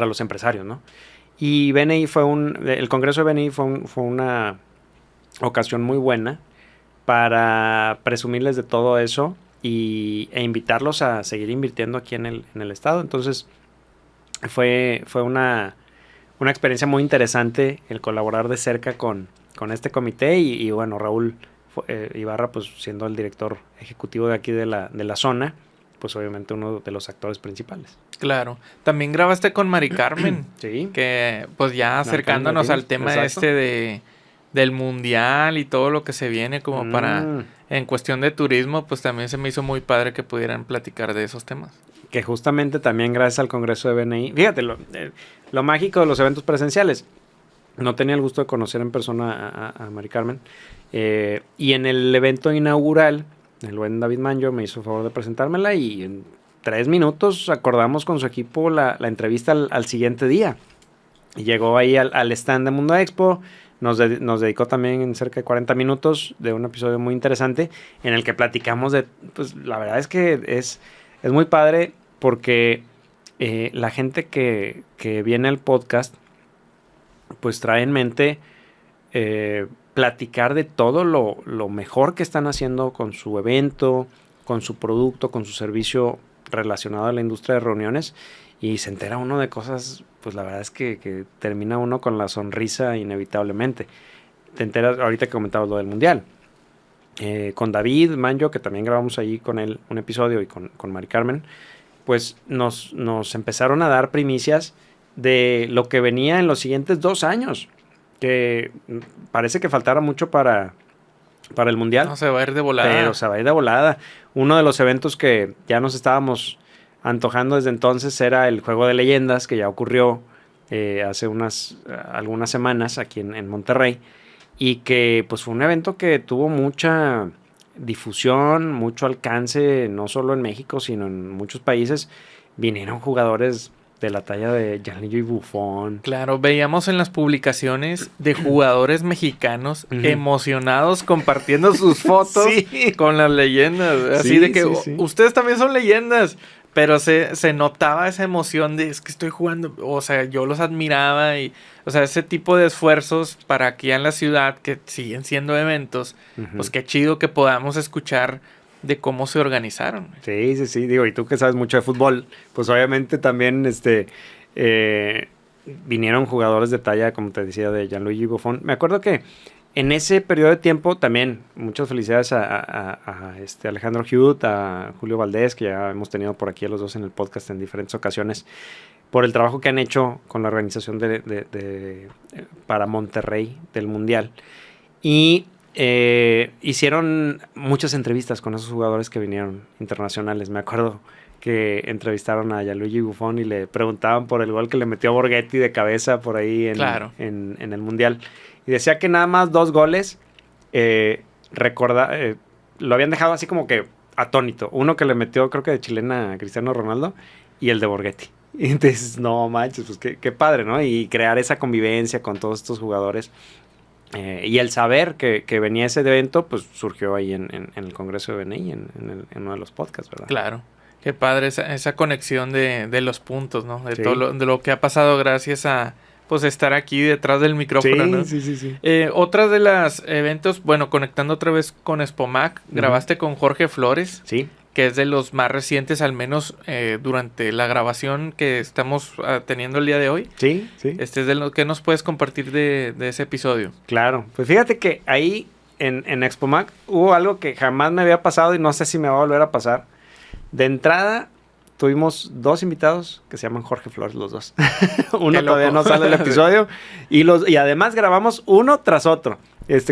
los empresarios, ¿no? Y BNI el Congreso de BNI fue una ocasión muy buena para presumirles de todo eso e invitarlos a seguir invirtiendo aquí en el estado. Entonces fue una experiencia muy interesante el colaborar de cerca con este comité y bueno, Raúl Ibarra, pues siendo el director ejecutivo de aquí de la zona, pues obviamente uno de los actores principales. Claro. También grabaste con Mari Carmen. Sí. Que pues ya acercándonos al tema del mundial y todo lo que se viene como para en cuestión de turismo, pues también se me hizo muy padre que pudieran platicar de esos temas. Que justamente también gracias al Congreso de BNI, fíjate, lo mágico de los eventos presenciales. No tenía el gusto de conocer en persona a Mari Carmen. Y en el evento inaugural, el buen David Manjo me hizo el favor de presentármela y en 3 minutos acordamos con su equipo la entrevista al siguiente día. Y llegó ahí al stand de Mundo Expo, nos dedicó también en cerca de 40 minutos de un episodio muy interesante en el que platicamos pues la verdad es que es muy padre porque la gente que viene al podcast pues trae en mente platicar de todo lo mejor que están haciendo con su evento, con su producto, con su servicio relacionado a la industria de reuniones, y se entera uno de cosas, pues la verdad es que termina uno con la sonrisa inevitablemente. Te enteras, ahorita que comentabas lo del mundial, con David Manjo, que también grabamos ahí con él un episodio, y con Mari Carmen, pues nos empezaron a dar primicias de lo que venía en los siguientes 2 años, que parece que faltara mucho para el mundial. No, se va a ir de volada. Pero se va a ir de volada. Uno de los eventos que ya nos estábamos antojando desde entonces era el Juego de Leyendas, que ya ocurrió hace algunas semanas aquí en Monterrey, y que pues fue un evento que tuvo mucha difusión, mucho alcance, no solo en México, sino en muchos países. Vinieron jugadores de la talla de Gianluigi Buffon. Claro, veíamos en las publicaciones de jugadores mexicanos emocionados compartiendo sus fotos con las leyendas. Así de que ustedes también son leyendas. Pero se notaba esa emoción de es que estoy jugando. O sea, yo los admiraba y... O sea, ese tipo de esfuerzos para aquí en la ciudad que siguen siendo eventos. Pues qué chido que podamos escuchar de cómo se organizaron. Sí. Digo, y tú que sabes mucho de fútbol, pues obviamente también vinieron jugadores de talla, como te decía, de Gianluigi Buffon. Me acuerdo que en ese periodo de tiempo también, muchas felicidades a Alejandro Huth, a Julio Valdés, que ya hemos tenido por aquí a los dos en el podcast en diferentes ocasiones, por el trabajo que han hecho con la organización para Monterrey del Mundial. Y hicieron muchas entrevistas con esos jugadores que vinieron internacionales. Me acuerdo que entrevistaron a Gianluigi Buffon y le preguntaban por el gol que le metió a Borghetti de cabeza por ahí en el Mundial. Y decía que nada más 2 goles lo habían dejado así como que atónito. Uno que le metió, creo que de chilena, a Cristiano Ronaldo, y el de Borghetti. Y entonces, no manches, pues qué padre, ¿no? Y crear esa convivencia con todos estos jugadores. Y el saber que venía ese evento, pues surgió ahí en el Congreso de BNI, en uno de los podcasts, ¿verdad? Claro. Qué padre esa conexión de los puntos, ¿no? De lo que ha pasado gracias a pues estar aquí detrás del micrófono, ¿no? Sí. Otra de las eventos, bueno, conectando otra vez con Expomac, grabaste con Jorge Flores. Sí. Que es de los más recientes, al menos durante la grabación que estamos teniendo el día de hoy. Sí. Es de lo que nos puedes compartir de ese episodio. Claro, pues fíjate que ahí en Expomac hubo algo que jamás me había pasado y no sé si me va a volver a pasar. De entrada, tuvimos 2 invitados que se llaman Jorge Flores, los dos. Uno todavía no sale el episodio. Y además grabamos uno tras otro.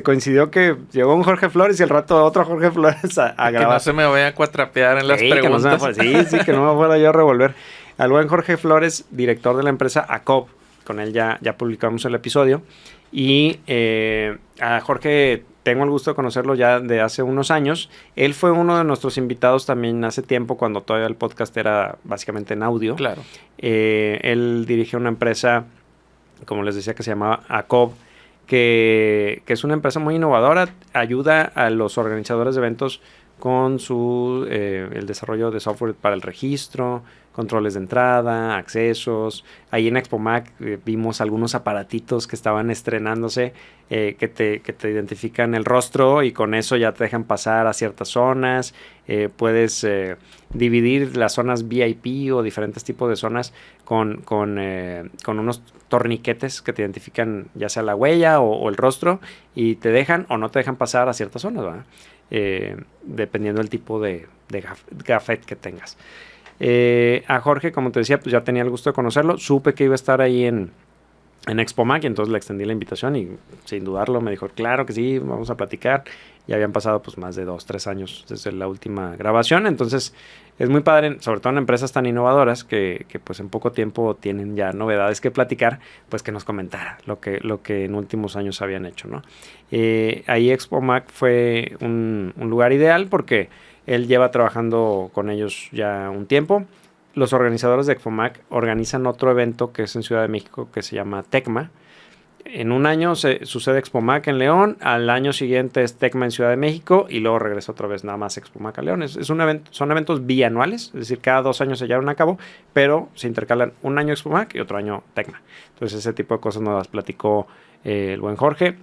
Coincidió que llegó un Jorge Flores y al rato otro Jorge Flores a grabar. Que no se me vaya a cuatrapear en las preguntas. Que no me fuera yo a revolver. Al buen Jorge Flores, director de la empresa ACOB. Con él ya publicamos el episodio. Y a Jorge tengo el gusto de conocerlo ya de hace unos años. Él fue uno de nuestros invitados también hace tiempo, cuando todavía el podcast era básicamente en audio. Claro. Él dirige una empresa, como les decía, que se llamaba ACOB, que es una empresa muy innovadora. Ayuda a los organizadores de eventos con el desarrollo de software para el registro, controles de entrada, accesos. Ahí en Expomac vimos algunos aparatitos que estaban estrenándose que te identifican el rostro y con eso ya te dejan pasar a ciertas zonas. Puedes dividir las zonas VIP o diferentes tipos de zonas con unos torniquetes que te identifican ya sea la huella o el rostro y te dejan o no te dejan pasar a ciertas zonas, ¿verdad? Dependiendo del tipo de gafet que tengas. A Jorge, como te decía, pues ya tenía el gusto de conocerlo. Supe que iba a estar ahí en Expomac y entonces le extendí la invitación y sin dudarlo me dijo, claro que sí, vamos a platicar. Ya habían pasado pues más de 2-3 años desde la última grabación, entonces es muy padre, sobre todo en empresas tan innovadoras que pues en poco tiempo tienen ya novedades que platicar, pues que nos comentara lo que en últimos años habían hecho, ¿no? Ahí Expomac fue un lugar ideal porque él lleva trabajando con ellos ya un tiempo. Los organizadores de Expomac organizan otro evento que es en Ciudad de México que se llama Tecma. En un año sucede Expomac en León, al año siguiente es Tecma en Ciudad de México y luego regresa otra vez nada más Expomac a León. Son eventos bianuales, es decir, cada 2 años se llevan a cabo, pero se intercalan un año Expomac y otro año Tecma. Entonces ese tipo de cosas nos las platicó el buen Jorge.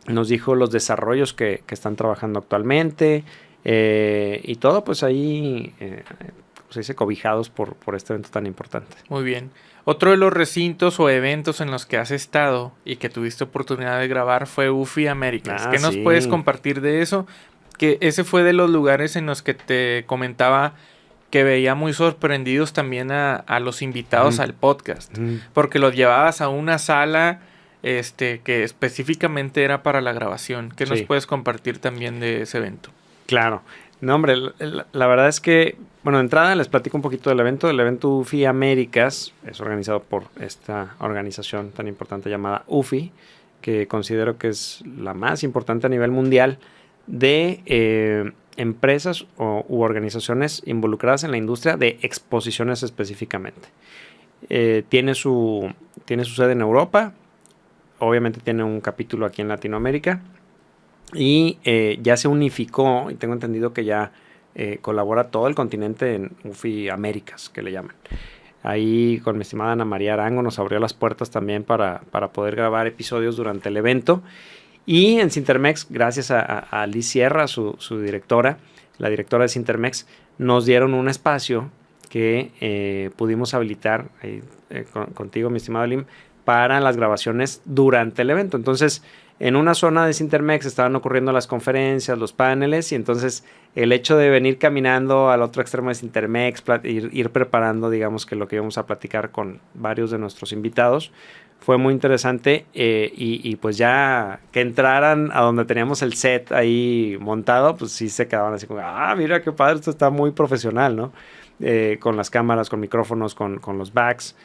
Nos dijo los desarrollos que están trabajando actualmente y todo pues ahí se dice cobijados por este evento tan importante. Muy bien. Otro de los recintos o eventos en los que has estado y que tuviste oportunidad de grabar fue UFI Américas. ¿Qué nos puedes compartir de eso? Que ese fue de los lugares en los que te comentaba que veía muy sorprendidos también a los invitados al podcast. Porque los llevabas a una sala que específicamente era para la grabación. ¿Qué nos puedes compartir también de ese evento? Claro. No, hombre, la verdad es que, bueno, de entrada les platico un poquito del evento. El evento UFI Américas es organizado por esta organización tan importante llamada UFI, que considero que es la más importante a nivel mundial de empresas u organizaciones involucradas en la industria de exposiciones específicamente. tiene su sede en Europa, obviamente tiene un capítulo aquí en Latinoamérica y ya se unificó, y tengo entendido que ya colabora todo el continente en UFI Américas, que le llaman. Ahí con mi estimada Ana María Arango nos abrió las puertas también para poder grabar episodios durante el evento. Y en Sintermex, gracias a Liz Sierra, su directora, la directora de Sintermex, nos dieron un espacio que pudimos habilitar contigo, mi estimado Lim, para las grabaciones durante el evento. Entonces, en una zona de Sintermex estaban ocurriendo las conferencias, los paneles, y entonces el hecho de venir caminando al otro extremo de Sintermex, ir preparando, digamos, que lo que íbamos a platicar con varios de nuestros invitados, fue muy interesante, y pues ya que entraran a donde teníamos el set ahí montado, pues sí se quedaban así como, mira qué padre, esto está muy profesional, ¿no? Con las cámaras, con micrófonos, con los backs,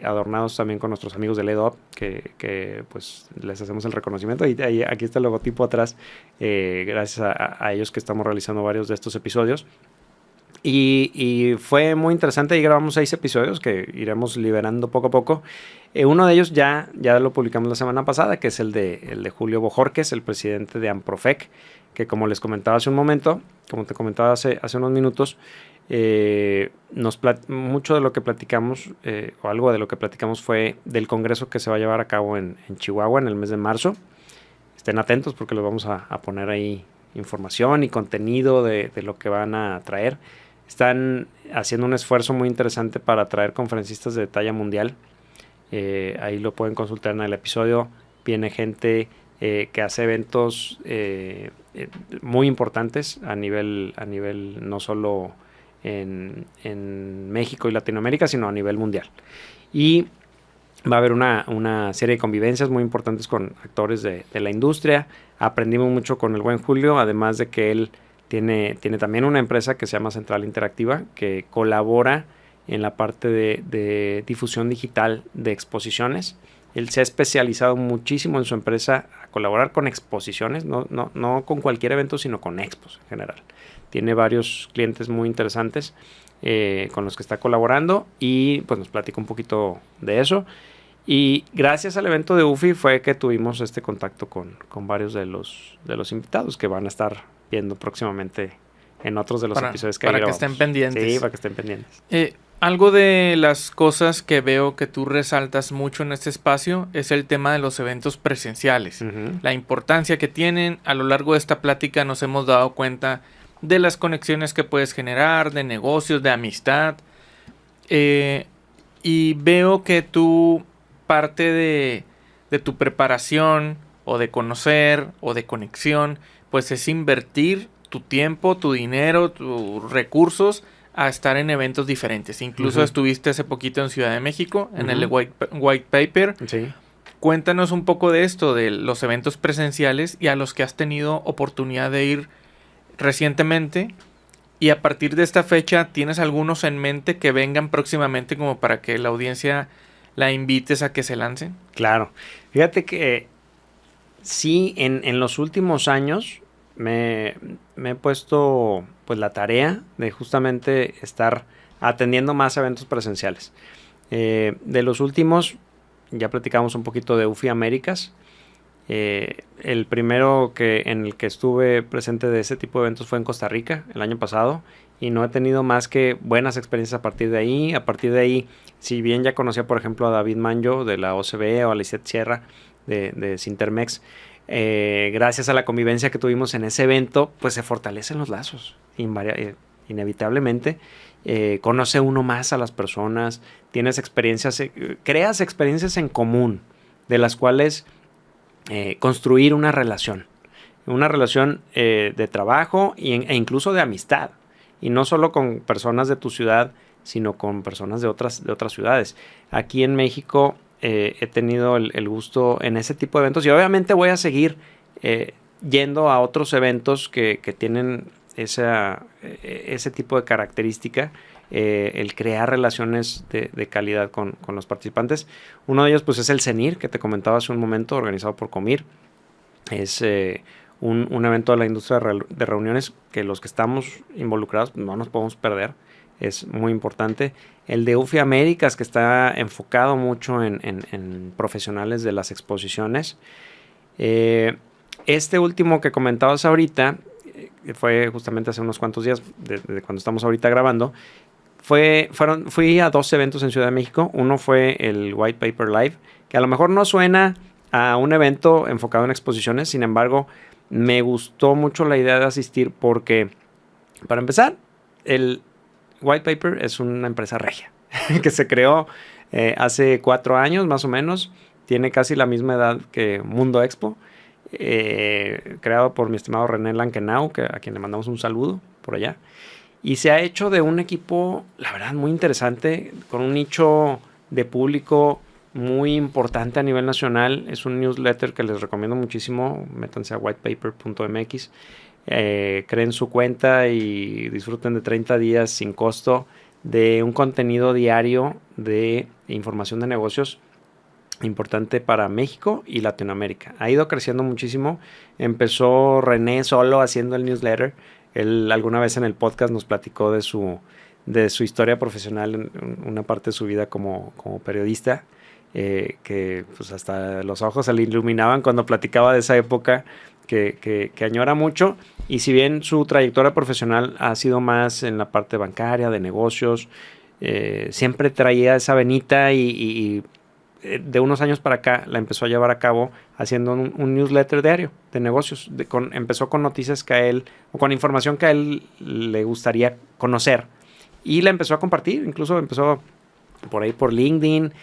adornados también con nuestros amigos de LED-Up, que pues les hacemos el reconocimiento. Y aquí está el logotipo atrás, gracias a ellos que estamos realizando varios de estos episodios. Y fue muy interesante. Y grabamos 6 episodios que iremos liberando poco a poco. Uno de ellos ya lo publicamos la semana pasada, que es el de Julio Bojorquez, el presidente de Amprofec, que como les comentaba hace un momento, como te comentaba hace unos minutos, mucho de lo que platicamos, o algo de lo que platicamos, fue del congreso que se va a llevar a cabo en Chihuahua en el mes de marzo. Estén atentos porque les vamos a poner ahí información y contenido de lo que van a traer. Están haciendo un esfuerzo muy interesante para traer conferencistas de talla mundial. Ahí lo pueden consultar en el episodio. Viene gente que hace eventos muy importantes a nivel no solo en México y Latinoamérica, sino a nivel mundial. Y va a haber una serie de convivencias muy importantes con actores de la industria. Aprendimos mucho con el buen Julio, además de que él tiene también una empresa que se llama Central Interactiva, que colabora en la parte de difusión digital de exposiciones. Él se ha especializado muchísimo en su empresa a colaborar con exposiciones, no con cualquier evento, sino con expos en general. Tiene varios clientes muy interesantes con los que está colaborando, y pues nos platica un poquito de eso. Y gracias al evento de UFI fue que tuvimos este contacto con varios de los invitados que van a estar viendo próximamente en otros de los episodios que grabamos. Para que estén pendientes. Sí, para que estén pendientes. Algo de las cosas que veo que tú resaltas mucho en este espacio es el tema de los eventos presenciales. Uh-huh. La importancia que tienen. A lo largo de esta plática nos hemos dado cuenta de las conexiones que puedes generar, de negocios, de amistad. Y veo que tú, parte de tu preparación o de conocer o de conexión, pues es invertir tu tiempo, tu dinero, tus recursos a estar en eventos diferentes. Incluso estuviste hace poquito en Ciudad de México, en el White Paper. Sí. Cuéntanos un poco de esto, de los eventos presenciales y a los que has tenido oportunidad de ir recientemente. Y a partir de esta fecha, ¿tienes algunos en mente que vengan próximamente como para que la audiencia la invites a que se lancen? Claro. Fíjate que sí, en los últimos años me he puesto pues la tarea de justamente estar atendiendo más eventos presenciales. De los últimos, ya platicamos un poquito de UFI Américas. El primero en el que estuve presente de ese tipo de eventos fue en Costa Rica el año pasado, y no he tenido más que buenas experiencias a partir de ahí. A partir de ahí, si bien ya conocía por ejemplo a David Manjo de la OCB o a Lisette Sierra de Sintermex, gracias a la convivencia que tuvimos en ese evento, pues se fortalecen los lazos inevitablemente. Conoce uno más a las personas, tienes experiencias, creas experiencias en común, de las cuales construir una relación de trabajo e incluso de amistad, y no solo con personas de tu ciudad, sino con personas de otras ciudades. Aquí en México he tenido el gusto en ese tipo de eventos, y obviamente voy a seguir yendo a otros eventos que tienen ese tipo de característica, el crear relaciones de calidad con los participantes. Uno de ellos pues es el CENIR, que te comentaba hace un momento, organizado por Comir. Es un evento de la industria de reuniones que los que estamos involucrados no nos podemos perder. es muy importante. El de UFI Américas, que está enfocado mucho en profesionales de las exposiciones. Este último que comentabas ahorita, fue justamente hace unos cuantos días, de cuando estamos ahorita grabando, fui a 2 eventos en Ciudad de México. Uno fue el White Paper Live, que a lo mejor no suena a un evento enfocado en exposiciones, sin embargo, me gustó mucho la idea de asistir porque, para empezar, el White Paper es una empresa regia que se creó hace 4 años más o menos. Tiene casi la misma edad que Mundo Expo, creado por mi estimado René Lankenau, a quien le mandamos un saludo por allá. Y se ha hecho de un equipo, la verdad, muy interesante, con un nicho de público muy importante a nivel nacional. Es un newsletter que les recomiendo muchísimo. Métanse a whitepaper.mx. Creen su cuenta y disfruten de 30 días sin costo de un contenido diario de información de negocios importante para México y Latinoamérica. Ha ido creciendo muchísimo. Empezó René solo haciendo el newsletter. Él alguna vez en el podcast nos platicó de su historia profesional, una parte de su vida como periodista, que pues hasta los ojos se le iluminaban cuando platicaba de esa época que añora mucho. Y si bien su trayectoria profesional ha sido más en la parte bancaria, de negocios, siempre traía esa venita y de unos años para acá la empezó a llevar a cabo haciendo un newsletter diario de negocios. Empezó con noticias que a él, o con información que a él le gustaría conocer, y la empezó a compartir. Incluso empezó por ahí por LinkedIn,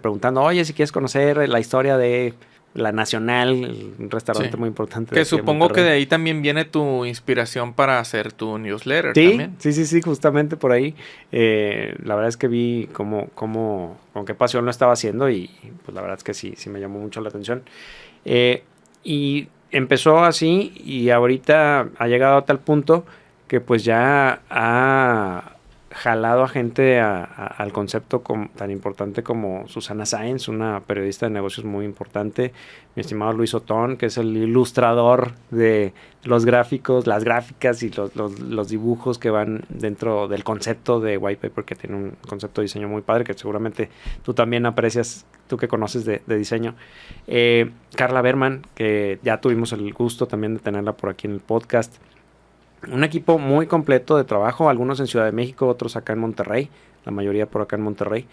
preguntando, oye, si quieres conocer la historia de La Nacional, un restaurante muy importante. Que supongo que de ahí también viene tu inspiración para hacer tu newsletter. Sí, también. Sí, justamente por ahí. La verdad es que vi con qué pasión lo estaba haciendo, y pues la verdad es que sí me llamó mucho la atención. Y empezó así, y ahorita ha llegado a tal punto que pues ya ha jalado a gente al concepto tan importante como Susana Sáenz, una periodista de negocios muy importante, mi estimado Luis Otón, que es el ilustrador de los gráficos, las gráficas y los dibujos que van dentro del concepto de White Paper, que tiene un concepto de diseño muy padre, que seguramente tú también aprecias, tú que conoces de diseño. Carla Berman, que ya tuvimos el gusto también de tenerla por aquí en el podcast. Un equipo muy completo de trabajo, algunos en Ciudad de México, otros acá en Monterrey, la mayoría por acá en Monterrey,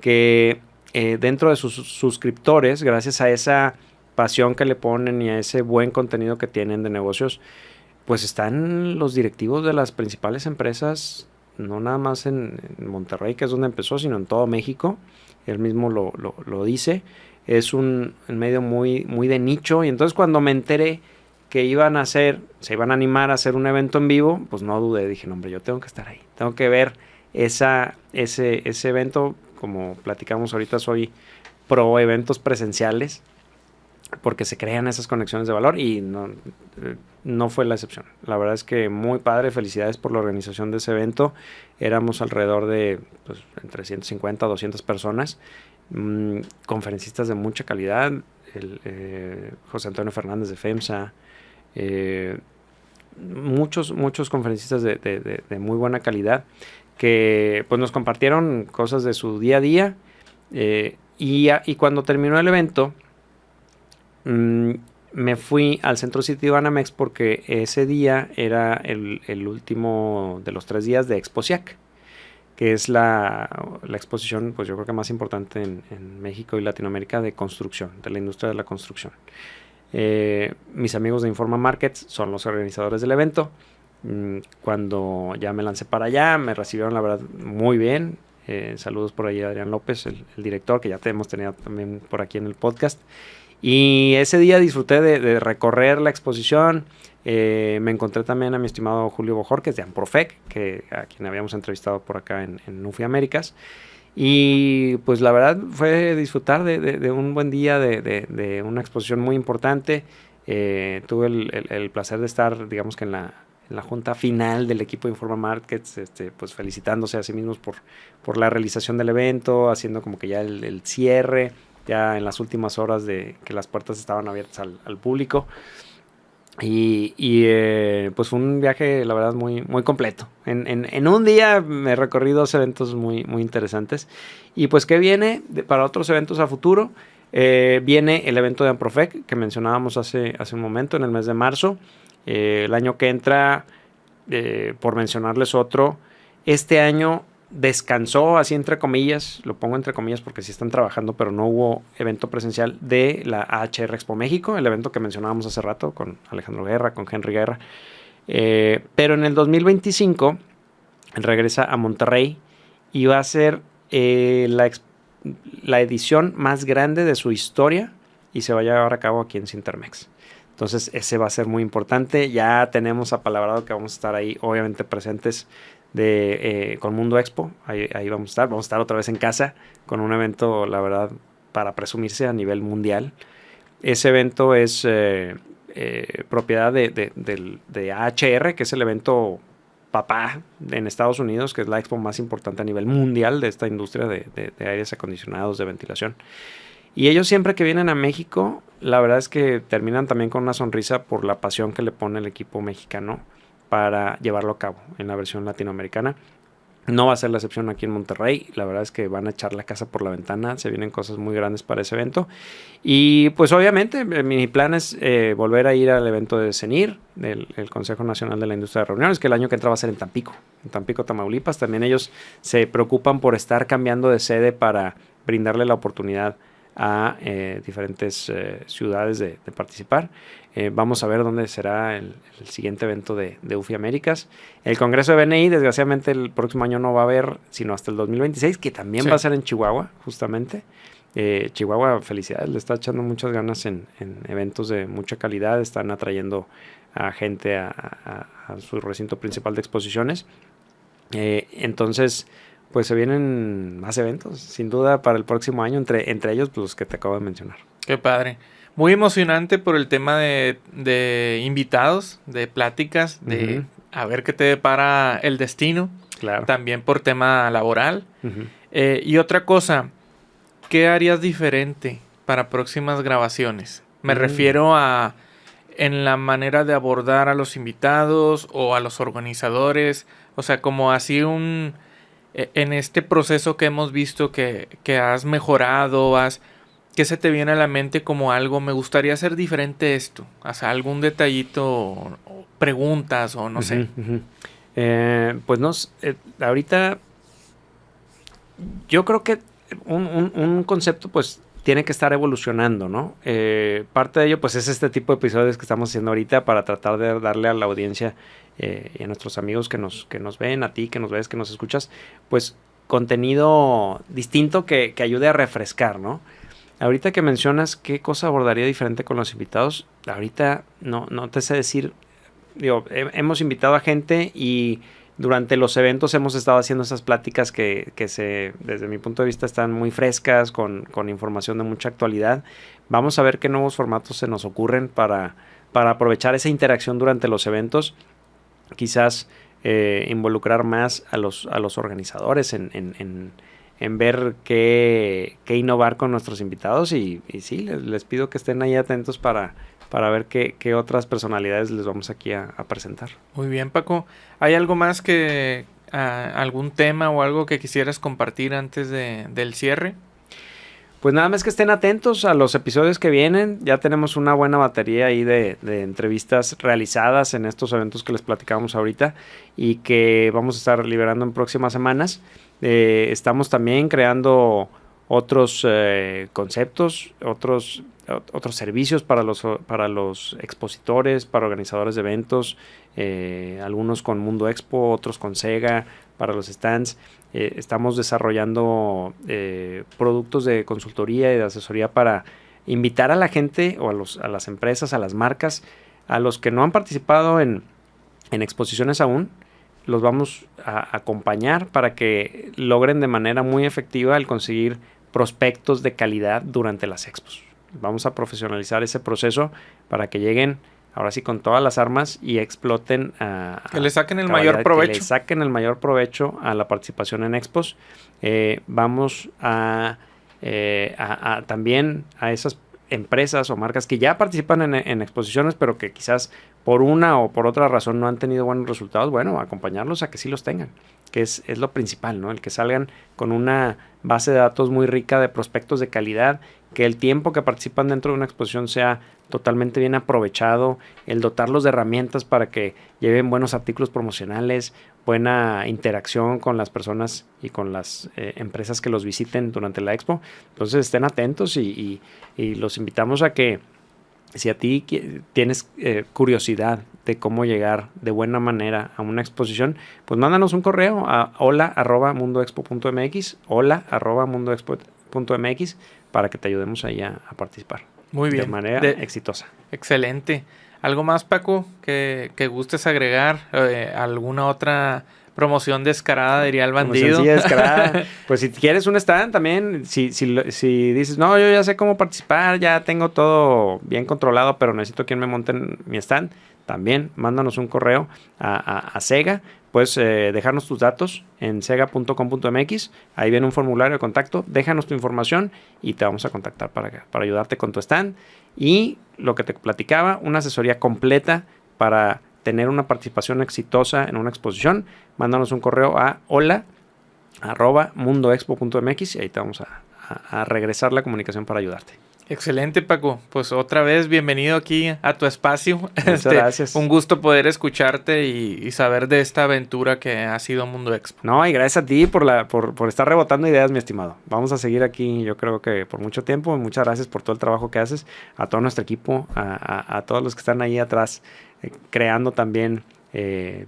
que dentro de sus suscriptores, gracias a esa pasión que le ponen y a ese buen contenido que tienen de negocios, pues están los directivos de las principales empresas, no nada más en Monterrey, que es donde empezó, sino en todo México. Él mismo lo dice. Es un medio muy, muy de nicho, y entonces cuando me enteré que se iban a animar a hacer un evento en vivo, pues no dudé, dije, no, hombre, yo tengo que estar ahí, tengo que ver ese evento. Como platicamos ahorita, soy pro eventos presenciales, porque se crean esas conexiones de valor, y no fue la excepción. La verdad es que muy padre, felicidades por la organización de ese evento. Éramos alrededor de entre 150 a 200 personas, conferencistas de mucha calidad, José Antonio Fernández de FEMSA, muchos conferencistas de muy buena calidad, que pues nos compartieron cosas de su día a día, y cuando terminó el evento me fui al Centro City Banamex, porque ese día era el último de los 3 días de Exposiac, que es la exposición, pues yo creo que más importante en México y Latinoamérica, de construcción, de la industria de la construcción. Mis amigos de Informa Markets son los organizadores del evento. Cuando ya me lancé para allá, me recibieron la verdad muy bien. Saludos por ahí a Adrián López, el director, que ya te hemos tenido también por aquí en el podcast. Y ese día disfruté de recorrer la exposición. Me encontré también a mi estimado Julio Bojorquez de Amprofec, a quien habíamos entrevistado por acá en UFI Américas. Y pues la verdad fue disfrutar de un buen día, de una exposición muy importante. Tuve el placer de estar, digamos que en la junta final del equipo de Informa Markets, pues felicitándose a sí mismos por la realización del evento, haciendo como que ya el cierre, ya en las últimas horas de que las puertas estaban abiertas al público. Pues fue un viaje, la verdad, muy, muy completo. En un día me recorrí 2 eventos muy, muy interesantes. Y pues, ¿qué viene para otros eventos a futuro? Viene el evento de Amprofec, que mencionábamos hace un momento, en el mes de marzo. El año que entra, por mencionarles otro, este año descansó, así entre comillas, lo pongo entre comillas porque sí están trabajando, pero no hubo evento presencial de la AHR Expo México, el evento que mencionábamos hace rato con Alejandro Guerra, con Henry Guerra. Pero en el 2025 regresa a Monterrey y va a ser la edición más grande de su historia y se va a llevar a cabo aquí en Cintermex. Entonces ese va a ser muy importante. Ya tenemos apalabrado que vamos a estar ahí, obviamente presentes con Mundo Expo. Ahí vamos a estar. Vamos a estar otra vez en casa con un evento, la verdad, para presumirse a nivel mundial. Ese evento es propiedad de AHR, que es el evento papá en Estados Unidos, que es la expo más importante a nivel mundial de esta industria de aires acondicionados, de ventilación. Y ellos siempre que vienen a México, la verdad es que terminan también con una sonrisa por la pasión que le pone el equipo mexicano para llevarlo a cabo en la versión latinoamericana. No va a ser la excepción aquí en Monterrey. La verdad es que van a echar la casa por la ventana. Se vienen cosas muy grandes para ese evento. Y pues obviamente mi plan es volver a ir al evento de CENIR, el Consejo Nacional de la Industria de Reuniones, que el año que entra va a ser en Tampico, Tamaulipas. También ellos se preocupan por estar cambiando de sede para brindarle la oportunidad a diferentes ciudades de participar. Vamos a ver dónde será el siguiente evento de UFI Américas. El Congreso de BNI, desgraciadamente, el próximo año no va a haber, sino hasta el 2026, que también va a ser en Chihuahua, justamente. Chihuahua, felicidades, le está echando muchas ganas en eventos de mucha calidad. Están atrayendo a gente a su recinto principal de exposiciones. Entonces, pues se vienen más eventos, sin duda, para el próximo año, entre ellos pues, los que te acabo de mencionar. Qué padre. Muy emocionante por el tema de invitados, de pláticas, de a ver qué te depara el destino. Claro. También por tema laboral. Y otra cosa, ¿qué harías diferente para próximas grabaciones? Me refiero a en la manera de abordar a los invitados o a los organizadores. O sea, como así en este proceso que hemos visto que has mejorado, ¿qué se te viene a la mente como algo? Me gustaría hacer diferente esto. O sea, algún detallito, o preguntas o no sé. Pues no, ahorita yo creo que un concepto pues tiene que estar evolucionando, ¿no? Parte de ello pues es este tipo de episodios que estamos haciendo ahorita para tratar de darle a la audiencia y a nuestros amigos que nos ven, a ti que nos ves, que nos escuchas, pues contenido distinto que ayude a refrescar, ¿no? Ahorita que mencionas qué cosa abordaría diferente con los invitados, ahorita no te sé decir, digo, hemos invitado a gente y durante los eventos hemos estado haciendo esas pláticas que desde mi punto de vista están muy frescas, con información de mucha actualidad. Vamos a ver qué nuevos formatos se nos ocurren para aprovechar esa interacción durante los eventos. Quizás involucrar más a los organizadores en ver qué innovar con nuestros invitados y sí, les pido que estén ahí atentos para ver qué otras personalidades les vamos aquí a presentar. Muy bien, Paco. ¿Hay algo más algún tema o algo que quisieras compartir antes del cierre? Pues nada más que estén atentos a los episodios que vienen. Ya tenemos una buena batería ahí de entrevistas realizadas en estos eventos que les platicamos ahorita y que vamos a estar liberando en próximas semanas. Estamos también creando otros conceptos, otros servicios para los expositores, para organizadores de eventos, algunos con Mundo Expo, otros con Sega, para los stands. Estamos desarrollando productos de consultoría y de asesoría para invitar a la gente o a las empresas, a las marcas, a los que no han participado en exposiciones aún. Los vamos a acompañar para que logren de manera muy efectiva el conseguir prospectos de calidad durante las expos. Vamos a profesionalizar ese proceso para que lleguen ahora sí con todas las armas y exploten que le saquen el mayor provecho. Que le saquen el mayor provecho a la participación en expos. Vamos también a esas empresas o marcas que ya participan en exposiciones, pero que quizás por una o por otra razón no han tenido buenos resultados, bueno, acompañarlos a que sí los tengan, que es lo principal, ¿no? El que salgan con una base de datos muy rica de prospectos de calidad, que el tiempo que participan dentro de una exposición sea totalmente bien aprovechado, el dotarlos de herramientas para que lleven buenos artículos promocionales, buena interacción con las personas y con las empresas que los visiten durante la expo. Entonces estén atentos y los invitamos a que si a ti tienes curiosidad de cómo llegar de buena manera a una exposición, pues mándanos un correo a hola@mundoexpo.mx, hola@mundoexpo.mx, para que te ayudemos ahí a participar. Muy bien. De manera exitosa. Excelente. ¿Algo más, Paco, que gustes agregar? ¿Alguna otra promoción descarada, diría el bandido? Sí, descarada. Pues si quieres un stand también, si dices, no, yo ya sé cómo participar, ya tengo todo bien controlado, pero necesito quien me monte en mi stand, también mándanos un correo a Sega. Puedes dejarnos tus datos en sega.com.mx. Ahí viene un formulario de contacto. Déjanos tu información y te vamos a contactar para ayudarte con tu stand. Y lo que te platicaba, una asesoría completa para tener una participación exitosa en una exposición. Mándanos un correo a hola@mundoexpo.mx y ahí te vamos a regresar la comunicación para ayudarte. Excelente, Paco. Pues otra vez, bienvenido aquí a tu espacio. Muchas gracias. Un gusto poder escucharte y saber de esta aventura que ha sido Mundo Expo. No, y gracias a ti por estar rebotando ideas, mi estimado. Vamos a seguir aquí, yo creo que por mucho tiempo. Muchas gracias por todo el trabajo que haces, a todo nuestro equipo, a todos los que están ahí atrás, creando también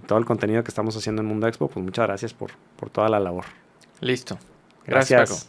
todo el contenido que estamos haciendo en Mundo Expo. Pues muchas gracias por toda la labor. Listo. Gracias, Paco.